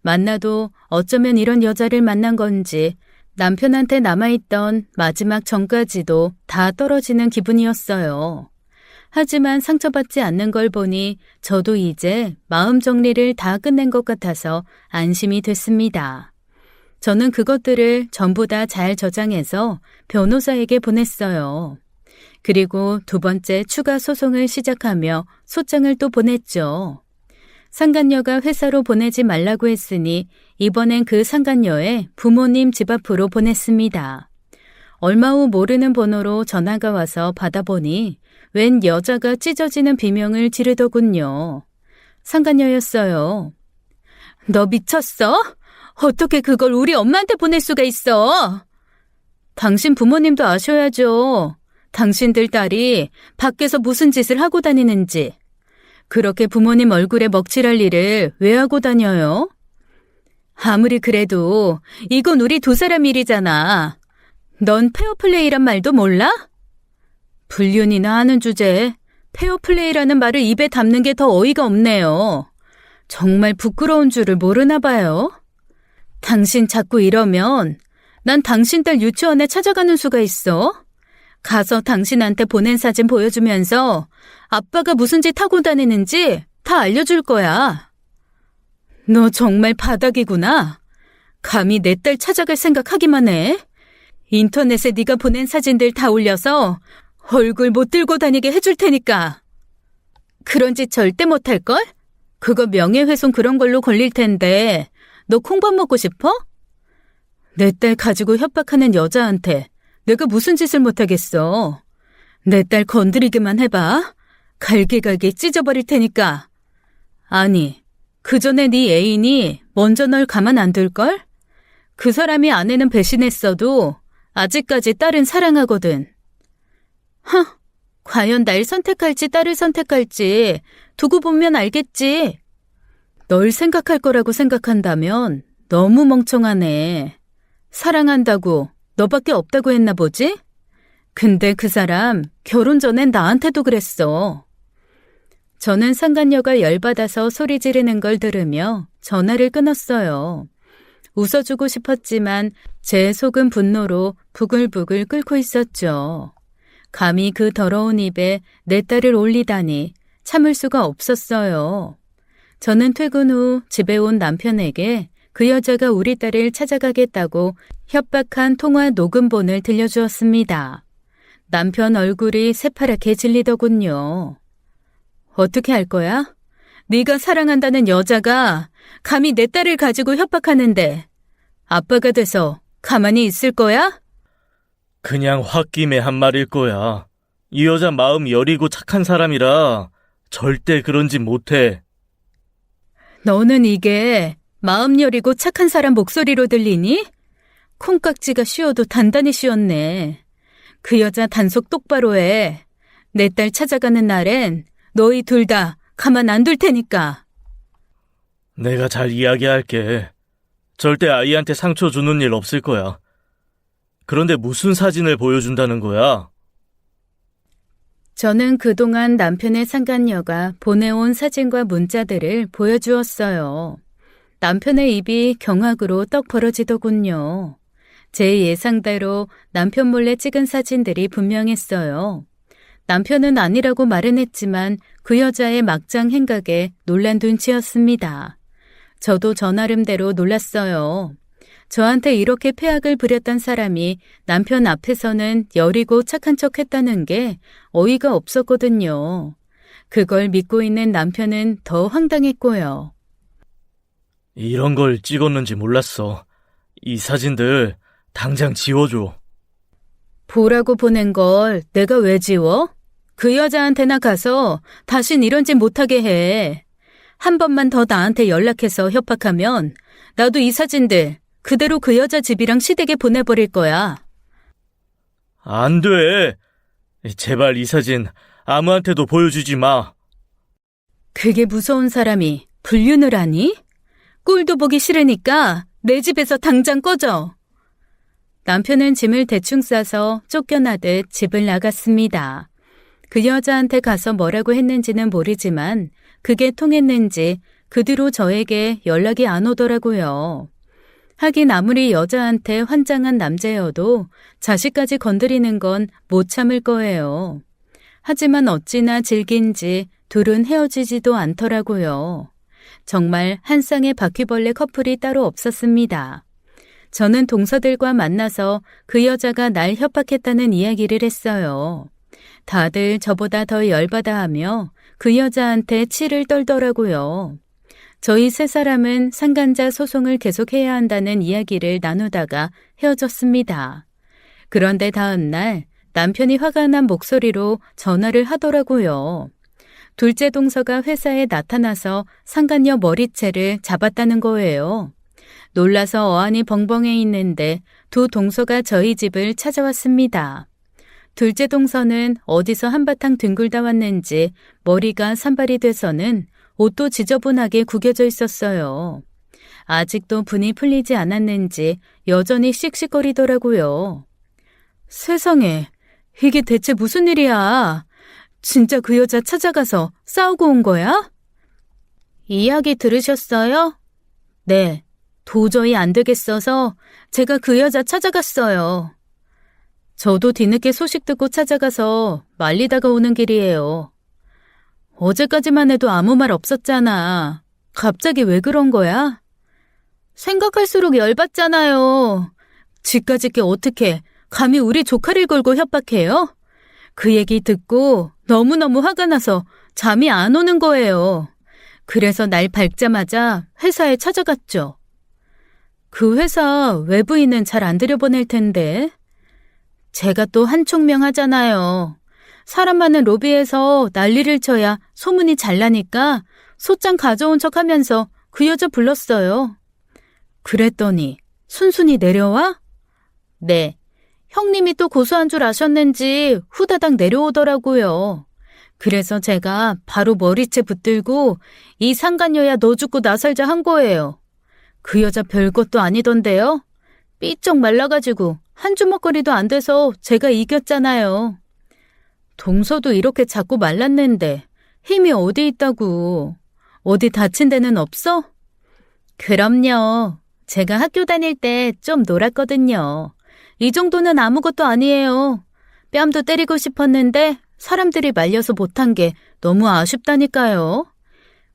만나도 어쩌면 이런 여자를 만난 건지 남편한테 남아있던 마지막 정까지도 다 떨어지는 기분이었어요. 하지만 상처받지 않는 걸 보니 저도 이제 마음 정리를 다 끝낸 것 같아서 안심이 됐습니다. 저는 그것들을 전부 다 잘 저장해서 변호사에게 보냈어요. 그리고 두 번째 추가 소송을 시작하며 소장을 또 보냈죠. 상간녀가 회사로 보내지 말라고 했으니 이번엔 그 상간녀의 부모님 집 앞으로 보냈습니다. 얼마 후 모르는 번호로 전화가 와서 받아보니 웬 여자가 찢어지는 비명을 지르더군요. 상간녀였어요. 너 미쳤어? 어떻게 그걸 우리 엄마한테 보낼 수가 있어? 당신 부모님도 아셔야죠. 당신들 딸이 밖에서 무슨 짓을 하고 다니는지. 그렇게 부모님 얼굴에 먹칠할 일을 왜 하고 다녀요? 아무리 그래도 이건 우리 두 사람 일이잖아. 넌 페어플레이란 말도 몰라? 불륜이나 하는 주제에 페어플레이라는 말을 입에 담는 게 더 어이가 없네요. 정말 부끄러운 줄을 모르나 봐요. 당신 자꾸 이러면 난 당신 딸 유치원에 찾아가는 수가 있어. 가서 당신한테 보낸 사진 보여주면서 아빠가 무슨 짓 하고 다니는지 다 알려줄 거야. 너 정말 바닥이구나. 감히 내 딸 찾아갈 생각하기만 해. 인터넷에 네가 보낸 사진들 다 올려서 얼굴 못 들고 다니게 해줄 테니까. 그런 짓 절대 못할걸? 그거 명예훼손 그런 걸로 걸릴 텐데 너 콩밥 먹고 싶어? 내 딸 가지고 협박하는 여자한테 내가 무슨 짓을 못하겠어. 내 딸 건드리기만 해봐. 갈기갈기 찢어버릴 테니까. 아니, 그 전에 네 애인이 먼저 널 가만 안 둘걸? 그 사람이 아내는 배신했어도 아직까지 딸은 사랑하거든. 과연 날 선택할지 딸을 선택할지 두고 보면 알겠지. 널 생각할 거라고 생각한다면 너무 멍청하네. 사랑한다고 너밖에 없다고 했나 보지? 근데 그 사람 결혼 전엔 나한테도 그랬어. 저는 상간녀가 열받아서 소리 지르는 걸 들으며 전화를 끊었어요. 웃어주고 싶었지만 제 속은 분노로 부글부글 끓고 있었죠. 감히 그 더러운 입에 내 딸을 올리다니 참을 수가 없었어요. 저는 퇴근 후 집에 온 남편에게 그 여자가 우리 딸을 찾아가겠다고 협박한 통화 녹음본을 들려주었습니다. 남편 얼굴이 새파랗게 질리더군요. 어떻게 할 거야? 네가 사랑한다는 여자가 감히 내 딸을 가지고 협박하는데 아빠가 돼서 가만히 있을 거야? 그냥 홧김에 한 말일 거야. 이 여자 마음 여리고 착한 사람이라 절대 그런 짓 못해. 너는 이게 마음 여리고 착한 사람 목소리로 들리니? 콩깍지가 씌워도 단단히 씌웠네. 그 여자 단속 똑바로 해. 내 딸 찾아가는 날엔 너희 둘 다 가만 안 둘 테니까. 내가 잘 이야기할게. 절대 아이한테 상처 주는 일 없을 거야. 그런데 무슨 사진을 보여준다는 거야? 저는 그동안 남편의 상간녀가 보내온 사진과 문자들을 보여주었어요. 남편의 입이 경악으로 떡 벌어지더군요. 제 예상대로 남편 몰래 찍은 사진들이 분명했어요. 남편은 아니라고 말은 했지만 그 여자의 막장 행각에 놀란 눈치였습니다. 저도 저 나름대로 놀랐어요. 저한테 이렇게 폐악을 부렸던 사람이 남편 앞에서는 여리고 착한 척 했다는 게 어이가 없었거든요. 그걸 믿고 있는 남편은 더 황당했고요. 이런 걸 찍었는지 몰랐어. 이 사진들 당장 지워줘. 보라고 보낸 걸 내가 왜 지워? 그 여자한테나 가서 다신 이런 짓 못하게 해. 한 번만 더 나한테 연락해서 협박하면 나도 이 사진들 그대로 그 여자 집이랑 시댁에 보내버릴 거야. 안 돼. 제발 이 사진 아무한테도 보여주지 마. 그게 무서운 사람이 불륜을 하니? 꼴도 보기 싫으니까 내 집에서 당장 꺼져. 남편은 짐을 대충 싸서 쫓겨나듯 집을 나갔습니다. 그 여자한테 가서 뭐라고 했는지는 모르지만 그게 통했는지 그 뒤로 저에게 연락이 안 오더라고요. 하긴 아무리 여자한테 환장한 남자여도 자식까지 건드리는 건 못 참을 거예요. 하지만 어찌나 질긴지 둘은 헤어지지도 않더라고요. 정말 한 쌍의 바퀴벌레 커플이 따로 없었습니다. 저는 동서들과 만나서 그 여자가 날 협박했다는 이야기를 했어요. 다들 저보다 더 열받아 하며 그 여자한테 치를 떨더라고요. 저희 세 사람은 상간자 소송을 계속해야 한다는 이야기를 나누다가 헤어졌습니다. 그런데 다음 날 남편이 화가 난 목소리로 전화를 하더라고요. 둘째 동서가 회사에 나타나서 상간녀 머리채를 잡았다는 거예요. 놀라서 어안이 벙벙해 있는데 두 동서가 저희 집을 찾아왔습니다. 둘째 동서는 어디서 한바탕 뒹굴다 왔는지 머리가 산발이 돼서는 옷도 지저분하게 구겨져 있었어요. 아직도 분이 풀리지 않았는지 여전히 씩씩거리더라고요. 세상에, 이게 대체 무슨 일이야? 진짜 그 여자 찾아가서 싸우고 온 거야? 이야기 들으셨어요? 네, 도저히 안 되겠어서 제가 그 여자 찾아갔어요. 저도 뒤늦게 소식 듣고 찾아가서 말리다가 오는 길이에요. 어제까지만 해도 아무 말 없었잖아. 갑자기 왜 그런 거야? 생각할수록 열받잖아요. 지까짓 게 어떻게 감히 우리 조카를 걸고 협박해요? 그 얘기 듣고 너무너무 화가 나서 잠이 안 오는 거예요. 그래서 날 밝자마자 회사에 찾아갔죠. 그 회사 외부인은 잘 안 들여보낼 텐데. 제가 또 한총명하잖아요. 사람 많은 로비에서 난리를 쳐야 소문이 잘 나니까 소장 가져온 척하면서 그 여자 불렀어요. 그랬더니 순순히 내려와? 네. 형님이 또 고소한 줄 아셨는지 후다닥 내려오더라고요. 그래서 제가 바로 머리채 붙들고 이 상간녀야 너 죽고 나 살자 한 거예요. 그 여자 별것도 아니던데요. 삐쩍 말라가지고 한 주먹거리도 안 돼서 제가 이겼잖아요. 동서도 이렇게 자꾸 말랐는데 힘이 어디 있다고. 어디 다친 데는 없어? 그럼요. 제가 학교 다닐 때 좀 놀았거든요. 이 정도는 아무것도 아니에요. 뺨도 때리고 싶었는데 사람들이 말려서 못한 게 너무 아쉽다니까요.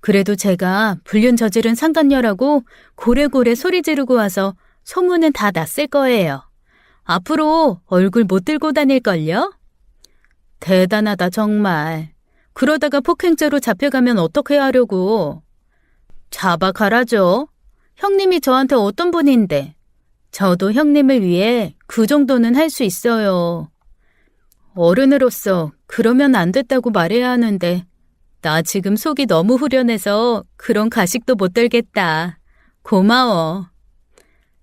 그래도 제가 불륜 저지른 상간녀라고 고래고래 소리 지르고 와서 소문은 다 났을 거예요. 앞으로 얼굴 못 들고 다닐걸요? 대단하다 정말. 그러다가 폭행죄로 잡혀가면 어떻게 하려고. 잡아가라죠. 형님이 저한테 어떤 분인데. 저도 형님을 위해 그 정도는 할 수 있어요. 어른으로서 그러면 안 됐다고 말해야 하는데 나 지금 속이 너무 후련해서 그런 가식도 못 들겠다. 고마워.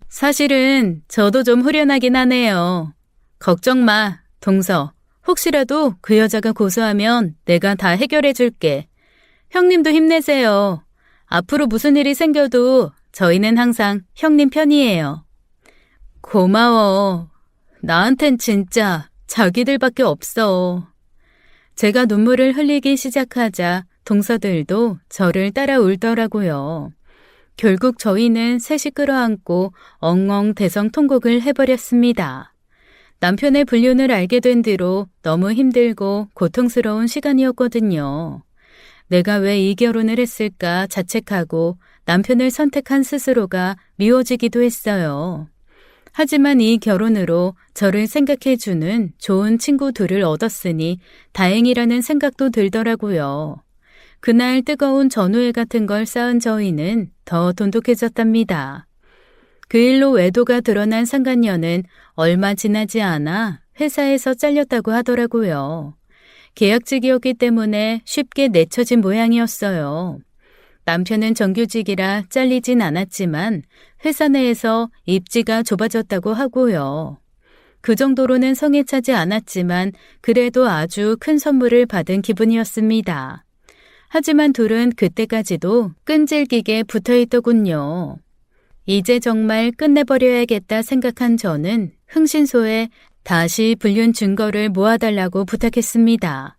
사실은 저도 좀 후련하긴 하네요. 걱정 마, 동서. 혹시라도 그 여자가 고소하면 내가 다 해결해 줄게. 형님도 힘내세요. 앞으로 무슨 일이 생겨도 저희는 항상 형님 편이에요. 고마워. 나한텐 진짜 자기들밖에 없어. 제가 눈물을 흘리기 시작하자 동서들도 저를 따라 울더라고요. 결국 저희는 셋이 끌어안고 엉엉 대성통곡을 해버렸습니다. 남편의 불륜을 알게 된 뒤로 너무 힘들고 고통스러운 시간이었거든요. 내가 왜 이 결혼을 했을까 자책하고 남편을 선택한 스스로가 미워지기도 했어요. 하지만 이 결혼으로 저를 생각해주는 좋은 친구 둘을 얻었으니 다행이라는 생각도 들더라고요. 그날 뜨거운 전우회 같은 걸 쌓은 저희는 더 돈독해졌답니다. 그 일로 외도가 드러난 상간녀는 얼마 지나지 않아 회사에서 잘렸다고 하더라고요. 계약직이었기 때문에 쉽게 내쳐진 모양이었어요. 남편은 정규직이라 잘리진 않았지만 회사 내에서 입지가 좁아졌다고 하고요. 그 정도로는 성에 차지 않았지만 그래도 아주 큰 선물을 받은 기분이었습니다. 하지만 둘은 그때까지도 끈질기게 붙어있더군요. 이제 정말 끝내버려야겠다 생각한 저는 흥신소에 다시 불륜 증거를 모아달라고 부탁했습니다.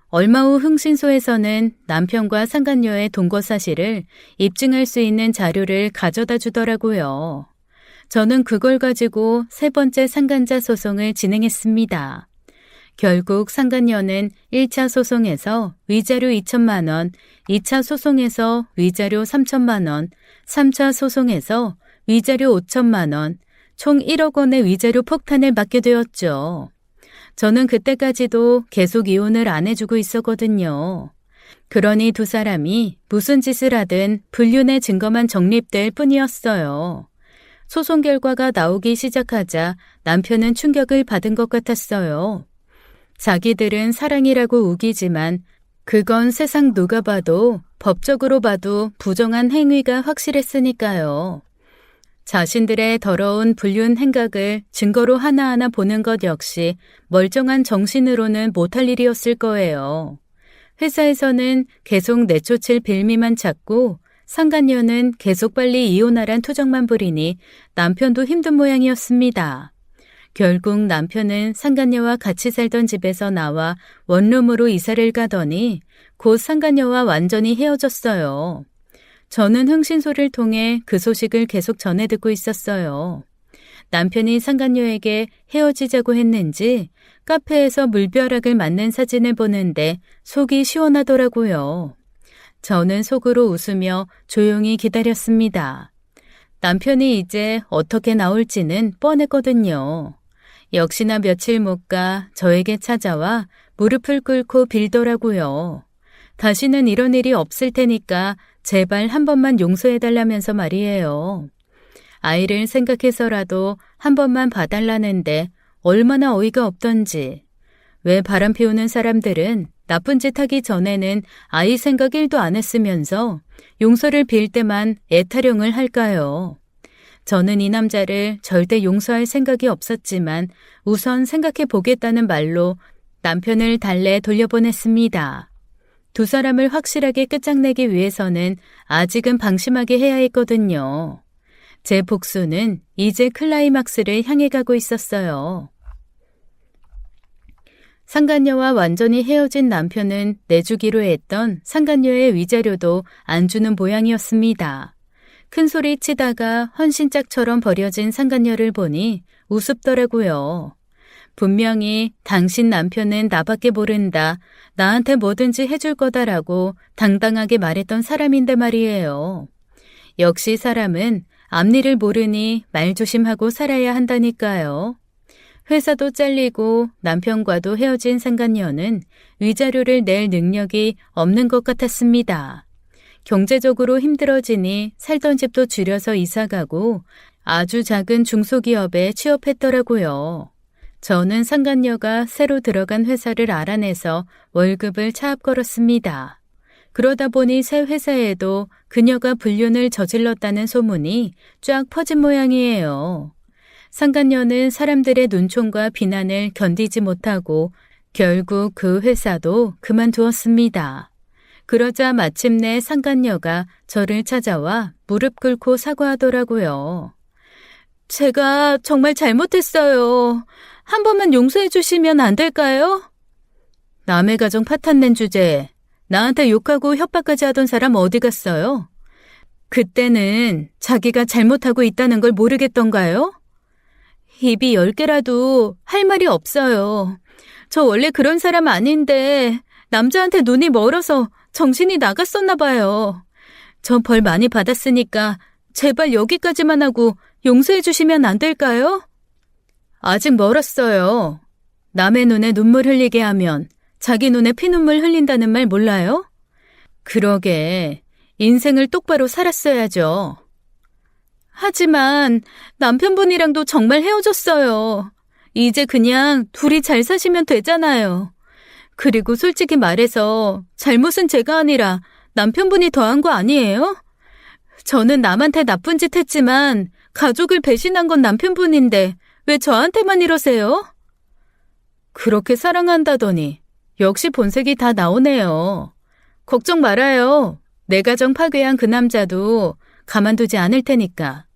얼마 후 흥신소에서는 남편과 상간녀의 동거 사실을 입증할 수 있는 자료를 가져다 주더라고요. 저는 그걸 가지고 세 번째 상간자 소송을 진행했습니다. 결국 상간녀는 1차 소송에서 위자료 2천만 원, 2차 소송에서 위자료 3천만 원, 3차 소송에서 위자료 5천만 원, 총 1억 원의 위자료 폭탄을 맞게 되었죠. 저는 그때까지도 계속 이혼을 안 해주고 있었거든요. 그러니 두 사람이 무슨 짓을 하든 불륜의 증거만 정립될 뿐이었어요. 소송 결과가 나오기 시작하자 남편은 충격을 받은 것 같았어요. 자기들은 사랑이라고 우기지만 그건 세상 누가 봐도 법적으로 봐도 부정한 행위가 확실했으니까요. 자신들의 더러운 불륜 행각을 증거로 하나하나 보는 것 역시 멀쩡한 정신으로는 못할 일이었을 거예요. 회사에서는 계속 내쫓을 빌미만 찾고 상간녀는 계속 빨리 이혼하란 투정만 부리니 남편도 힘든 모양이었습니다. 결국 남편은 상간녀와 같이 살던 집에서 나와 원룸으로 이사를 가더니 곧 상간녀와 완전히 헤어졌어요. 저는 흥신소를 통해 그 소식을 계속 전해 듣고 있었어요. 남편이 상간녀에게 헤어지자고 했는지 카페에서 물벼락을 맞는 사진을 보는데 속이 시원하더라고요. 저는 속으로 웃으며 조용히 기다렸습니다. 남편이 이제 어떻게 나올지는 뻔했거든요. 역시나 며칠 못 가 저에게 찾아와 무릎을 꿇고 빌더라고요. 다시는 이런 일이 없을 테니까 제발 한 번만 용서해달라면서 말이에요. 아이를 생각해서라도 한 번만 봐달라는데 얼마나 어이가 없던지. 왜 바람 피우는 사람들은 나쁜 짓 하기 전에는 아이 생각 1도 안 했으면서 용서를 빌 때만 애타령을 할까요? 저는 이 남자를 절대 용서할 생각이 없었지만 우선 생각해 보겠다는 말로 남편을 달래 돌려보냈습니다. 두 사람을 확실하게 끝장내기 위해서는 아직은 방심하게 해야 했거든요. 제 복수는 이제 클라이막스를 향해 가고 있었어요. 상간녀와 완전히 헤어진 남편은 내주기로 했던 상간녀의 위자료도 안 주는 모양이었습니다. 큰 소리 치다가 헌신짝처럼 버려진 상간녀를 보니 우습더라고요. 분명히 당신 남편은 나밖에 모른다, 나한테 뭐든지 해줄 거다라고 당당하게 말했던 사람인데 말이에요. 역시 사람은 앞일을 모르니 말조심하고 살아야 한다니까요. 회사도 잘리고 남편과도 헤어진 상간녀는 위자료를 낼 능력이 없는 것 같았습니다. 경제적으로 힘들어지니 살던 집도 줄여서 이사가고 아주 작은 중소기업에 취업했더라고요. 저는 상간녀가 새로 들어간 회사를 알아내서 월급을 차압 걸었습니다. 그러다 보니 새 회사에도 그녀가 불륜을 저질렀다는 소문이 쫙 퍼진 모양이에요. 상간녀는 사람들의 눈총과 비난을 견디지 못하고 결국 그 회사도 그만두었습니다. 그러자 마침내 상간녀가 저를 찾아와 무릎 꿇고 사과하더라고요. 제가 정말 잘못했어요. 한 번만 용서해 주시면 안 될까요? 남의 가정 파탄낸 주제에 나한테 욕하고 협박까지 하던 사람 어디 갔어요? 그때는 자기가 잘못하고 있다는 걸 모르겠던가요? 입이 10개라도 할 말이 없어요. 저 원래 그런 사람 아닌데 남자한테 눈이 멀어서 정신이 나갔었나 봐요. 저 벌 많이 받았으니까 제발 여기까지만 하고 용서해 주시면 안 될까요? 아직 멀었어요. 남의 눈에 눈물 흘리게 하면 자기 눈에 피눈물 흘린다는 말 몰라요? 그러게 인생을 똑바로 살았어야죠. 하지만 남편분이랑도 정말 헤어졌어요. 이제 그냥 둘이 잘 사시면 되잖아요. 그리고 솔직히 말해서 잘못은 제가 아니라 남편분이 더한 거 아니에요? 저는 남한테 나쁜 짓 했지만 가족을 배신한 건 남편분인데 왜 저한테만 이러세요? 그렇게 사랑한다더니 역시 본색이 다 나오네요. 걱정 말아요. 내 가정 파괴한 그 남자도 가만두지 않을 테니까.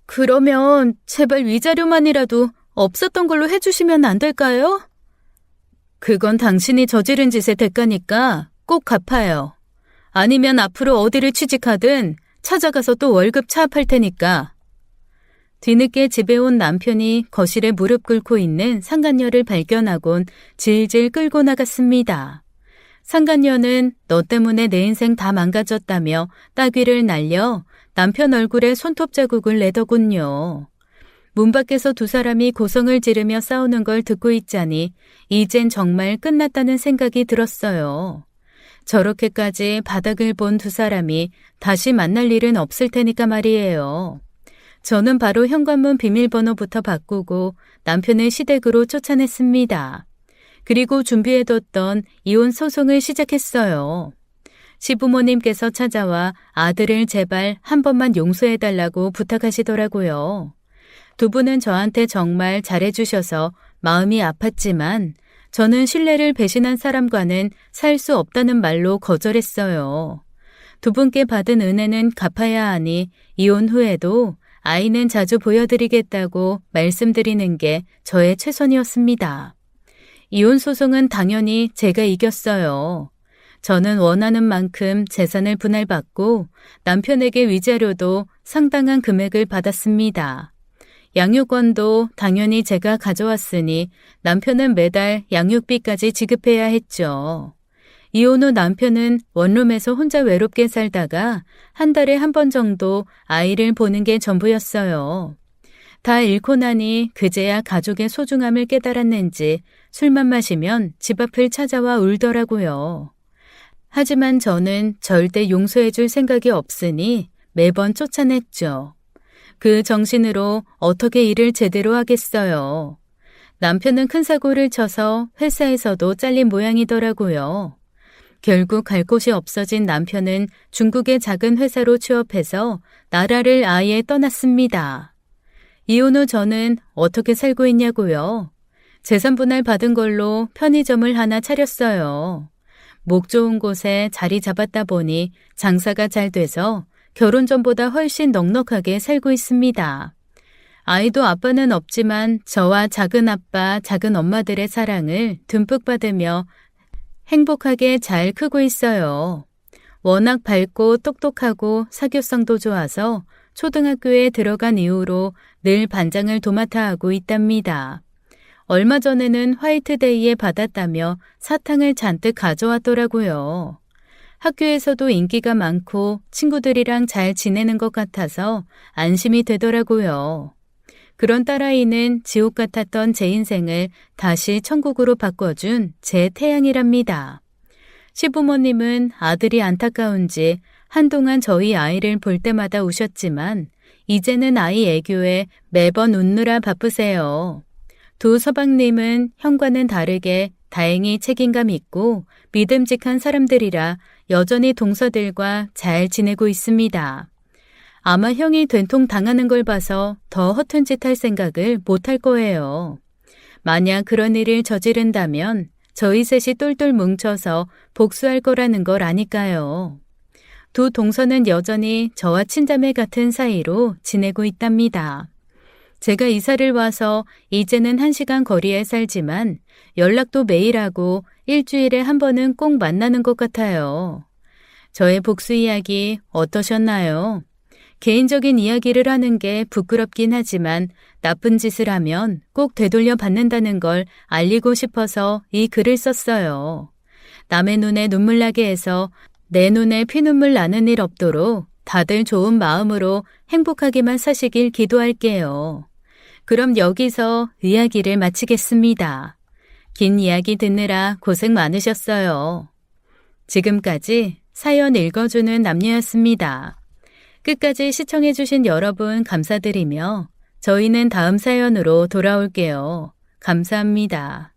그러면 제발 위자료만이라도 없었던 걸로 해주시면 안 될까요? 그건 당신이 저지른 짓의 대가니까 꼭 갚아요. 아니면 앞으로 어디를 취직하든 찾아가서 또 월급 차압할 테니까. 뒤늦게 집에 온 남편이 거실에 무릎 꿇고 있는 상간녀를 발견하곤 질질 끌고 나갔습니다. 상간녀는 너 때문에 내 인생 다 망가졌다며 따귀를 날려 남편 얼굴에 손톱 자국을 내더군요. 문 밖에서 두 사람이 고성을 지르며 싸우는 걸 듣고 있자니 이젠 정말 끝났다는 생각이 들었어요. 저렇게까지 바닥을 본 두 사람이 다시 만날 일은 없을 테니까 말이에요. 저는 바로 현관문 비밀번호부터 바꾸고 남편을 시댁으로 쫓아냈습니다. 그리고 준비해뒀던 이혼 소송을 시작했어요. 시부모님께서 찾아와 아들을 제발 한 번만 용서해달라고 부탁하시더라고요. 두 분은 저한테 정말 잘해주셔서 마음이 아팠지만 저는 신뢰를 배신한 사람과는 살 수 없다는 말로 거절했어요. 두 분께 받은 은혜는 갚아야 하니 이혼 후에도 아이는 자주 보여드리겠다고 말씀드리는 게 저의 최선이었습니다. 이혼 소송은 당연히 제가 이겼어요. 저는 원하는 만큼 재산을 분할받고 남편에게 위자료도 상당한 금액을 받았습니다. 양육권도 당연히 제가 가져왔으니 남편은 매달 양육비까지 지급해야 했죠. 이혼 후 남편은 원룸에서 혼자 외롭게 살다가 한 달에 한 번 정도 아이를 보는 게 전부였어요. 다 잃고 나니 그제야 가족의 소중함을 깨달았는지 술만 마시면 집 앞을 찾아와 울더라고요. 하지만 저는 절대 용서해줄 생각이 없으니 매번 쫓아냈죠. 그 정신으로 어떻게 일을 제대로 하겠어요. 남편은 큰 사고를 쳐서 회사에서도 잘린 모양이더라고요. 결국 갈 곳이 없어진 남편은 중국의 작은 회사로 취업해서 나라를 아예 떠났습니다. 이혼 후 저는 어떻게 살고 있냐고요? 재산 분할 받은 걸로 편의점을 하나 차렸어요. 목 좋은 곳에 자리 잡았다 보니 장사가 잘 돼서 결혼 전보다 훨씬 넉넉하게 살고 있습니다. 아이도 아빠는 없지만 저와 작은 아빠, 작은 엄마들의 사랑을 듬뿍 받으며 행복하게 잘 크고 있어요. 워낙 밝고 똑똑하고 사교성도 좋아서 초등학교에 들어간 이후로 늘 반장을 도맡아 하고 있답니다. 얼마 전에는 화이트데이에 받았다며 사탕을 잔뜩 가져왔더라고요. 학교에서도 인기가 많고 친구들이랑 잘 지내는 것 같아서 안심이 되더라고요. 그런 딸아이는 지옥 같았던 제 인생을 다시 천국으로 바꿔준 제 태양이랍니다. 시부모님은 아들이 안타까운지 한동안 저희 아이를 볼 때마다 우셨지만 이제는 아이 애교에 매번 웃느라 바쁘세요. 두 서방님은 형과는 다르게 다행히 책임감 있고 믿음직한 사람들이라 여전히 동서들과 잘 지내고 있습니다. 아마 형이 된통 당하는 걸 봐서 더 허튼 짓 할 생각을 못 할 거예요. 만약 그런 일을 저지른다면 저희 셋이 똘똘 뭉쳐서 복수할 거라는 걸 아니까요. 두 동서는 여전히 저와 친자매 같은 사이로 지내고 있답니다. 제가 이사를 와서 이제는 1시간 거리에 살지만 연락도 매일 하고 일주일에 한 번은 꼭 만나는 것 같아요. 저의 복수 이야기 어떠셨나요? 개인적인 이야기를 하는 게 부끄럽긴 하지만 나쁜 짓을 하면 꼭 되돌려 받는다는 걸 알리고 싶어서 이 글을 썼어요. 남의 눈에 눈물 나게 해서 내 눈에 피눈물 나는 일 없도록 다들 좋은 마음으로 행복하게만 사시길 기도할게요. 그럼 여기서 이야기를 마치겠습니다. 긴 이야기 듣느라 고생 많으셨어요. 지금까지 사연 읽어주는 남녀였습니다. 끝까지 시청해주신 여러분 감사드리며 저희는 다음 사연으로 돌아올게요. 감사합니다.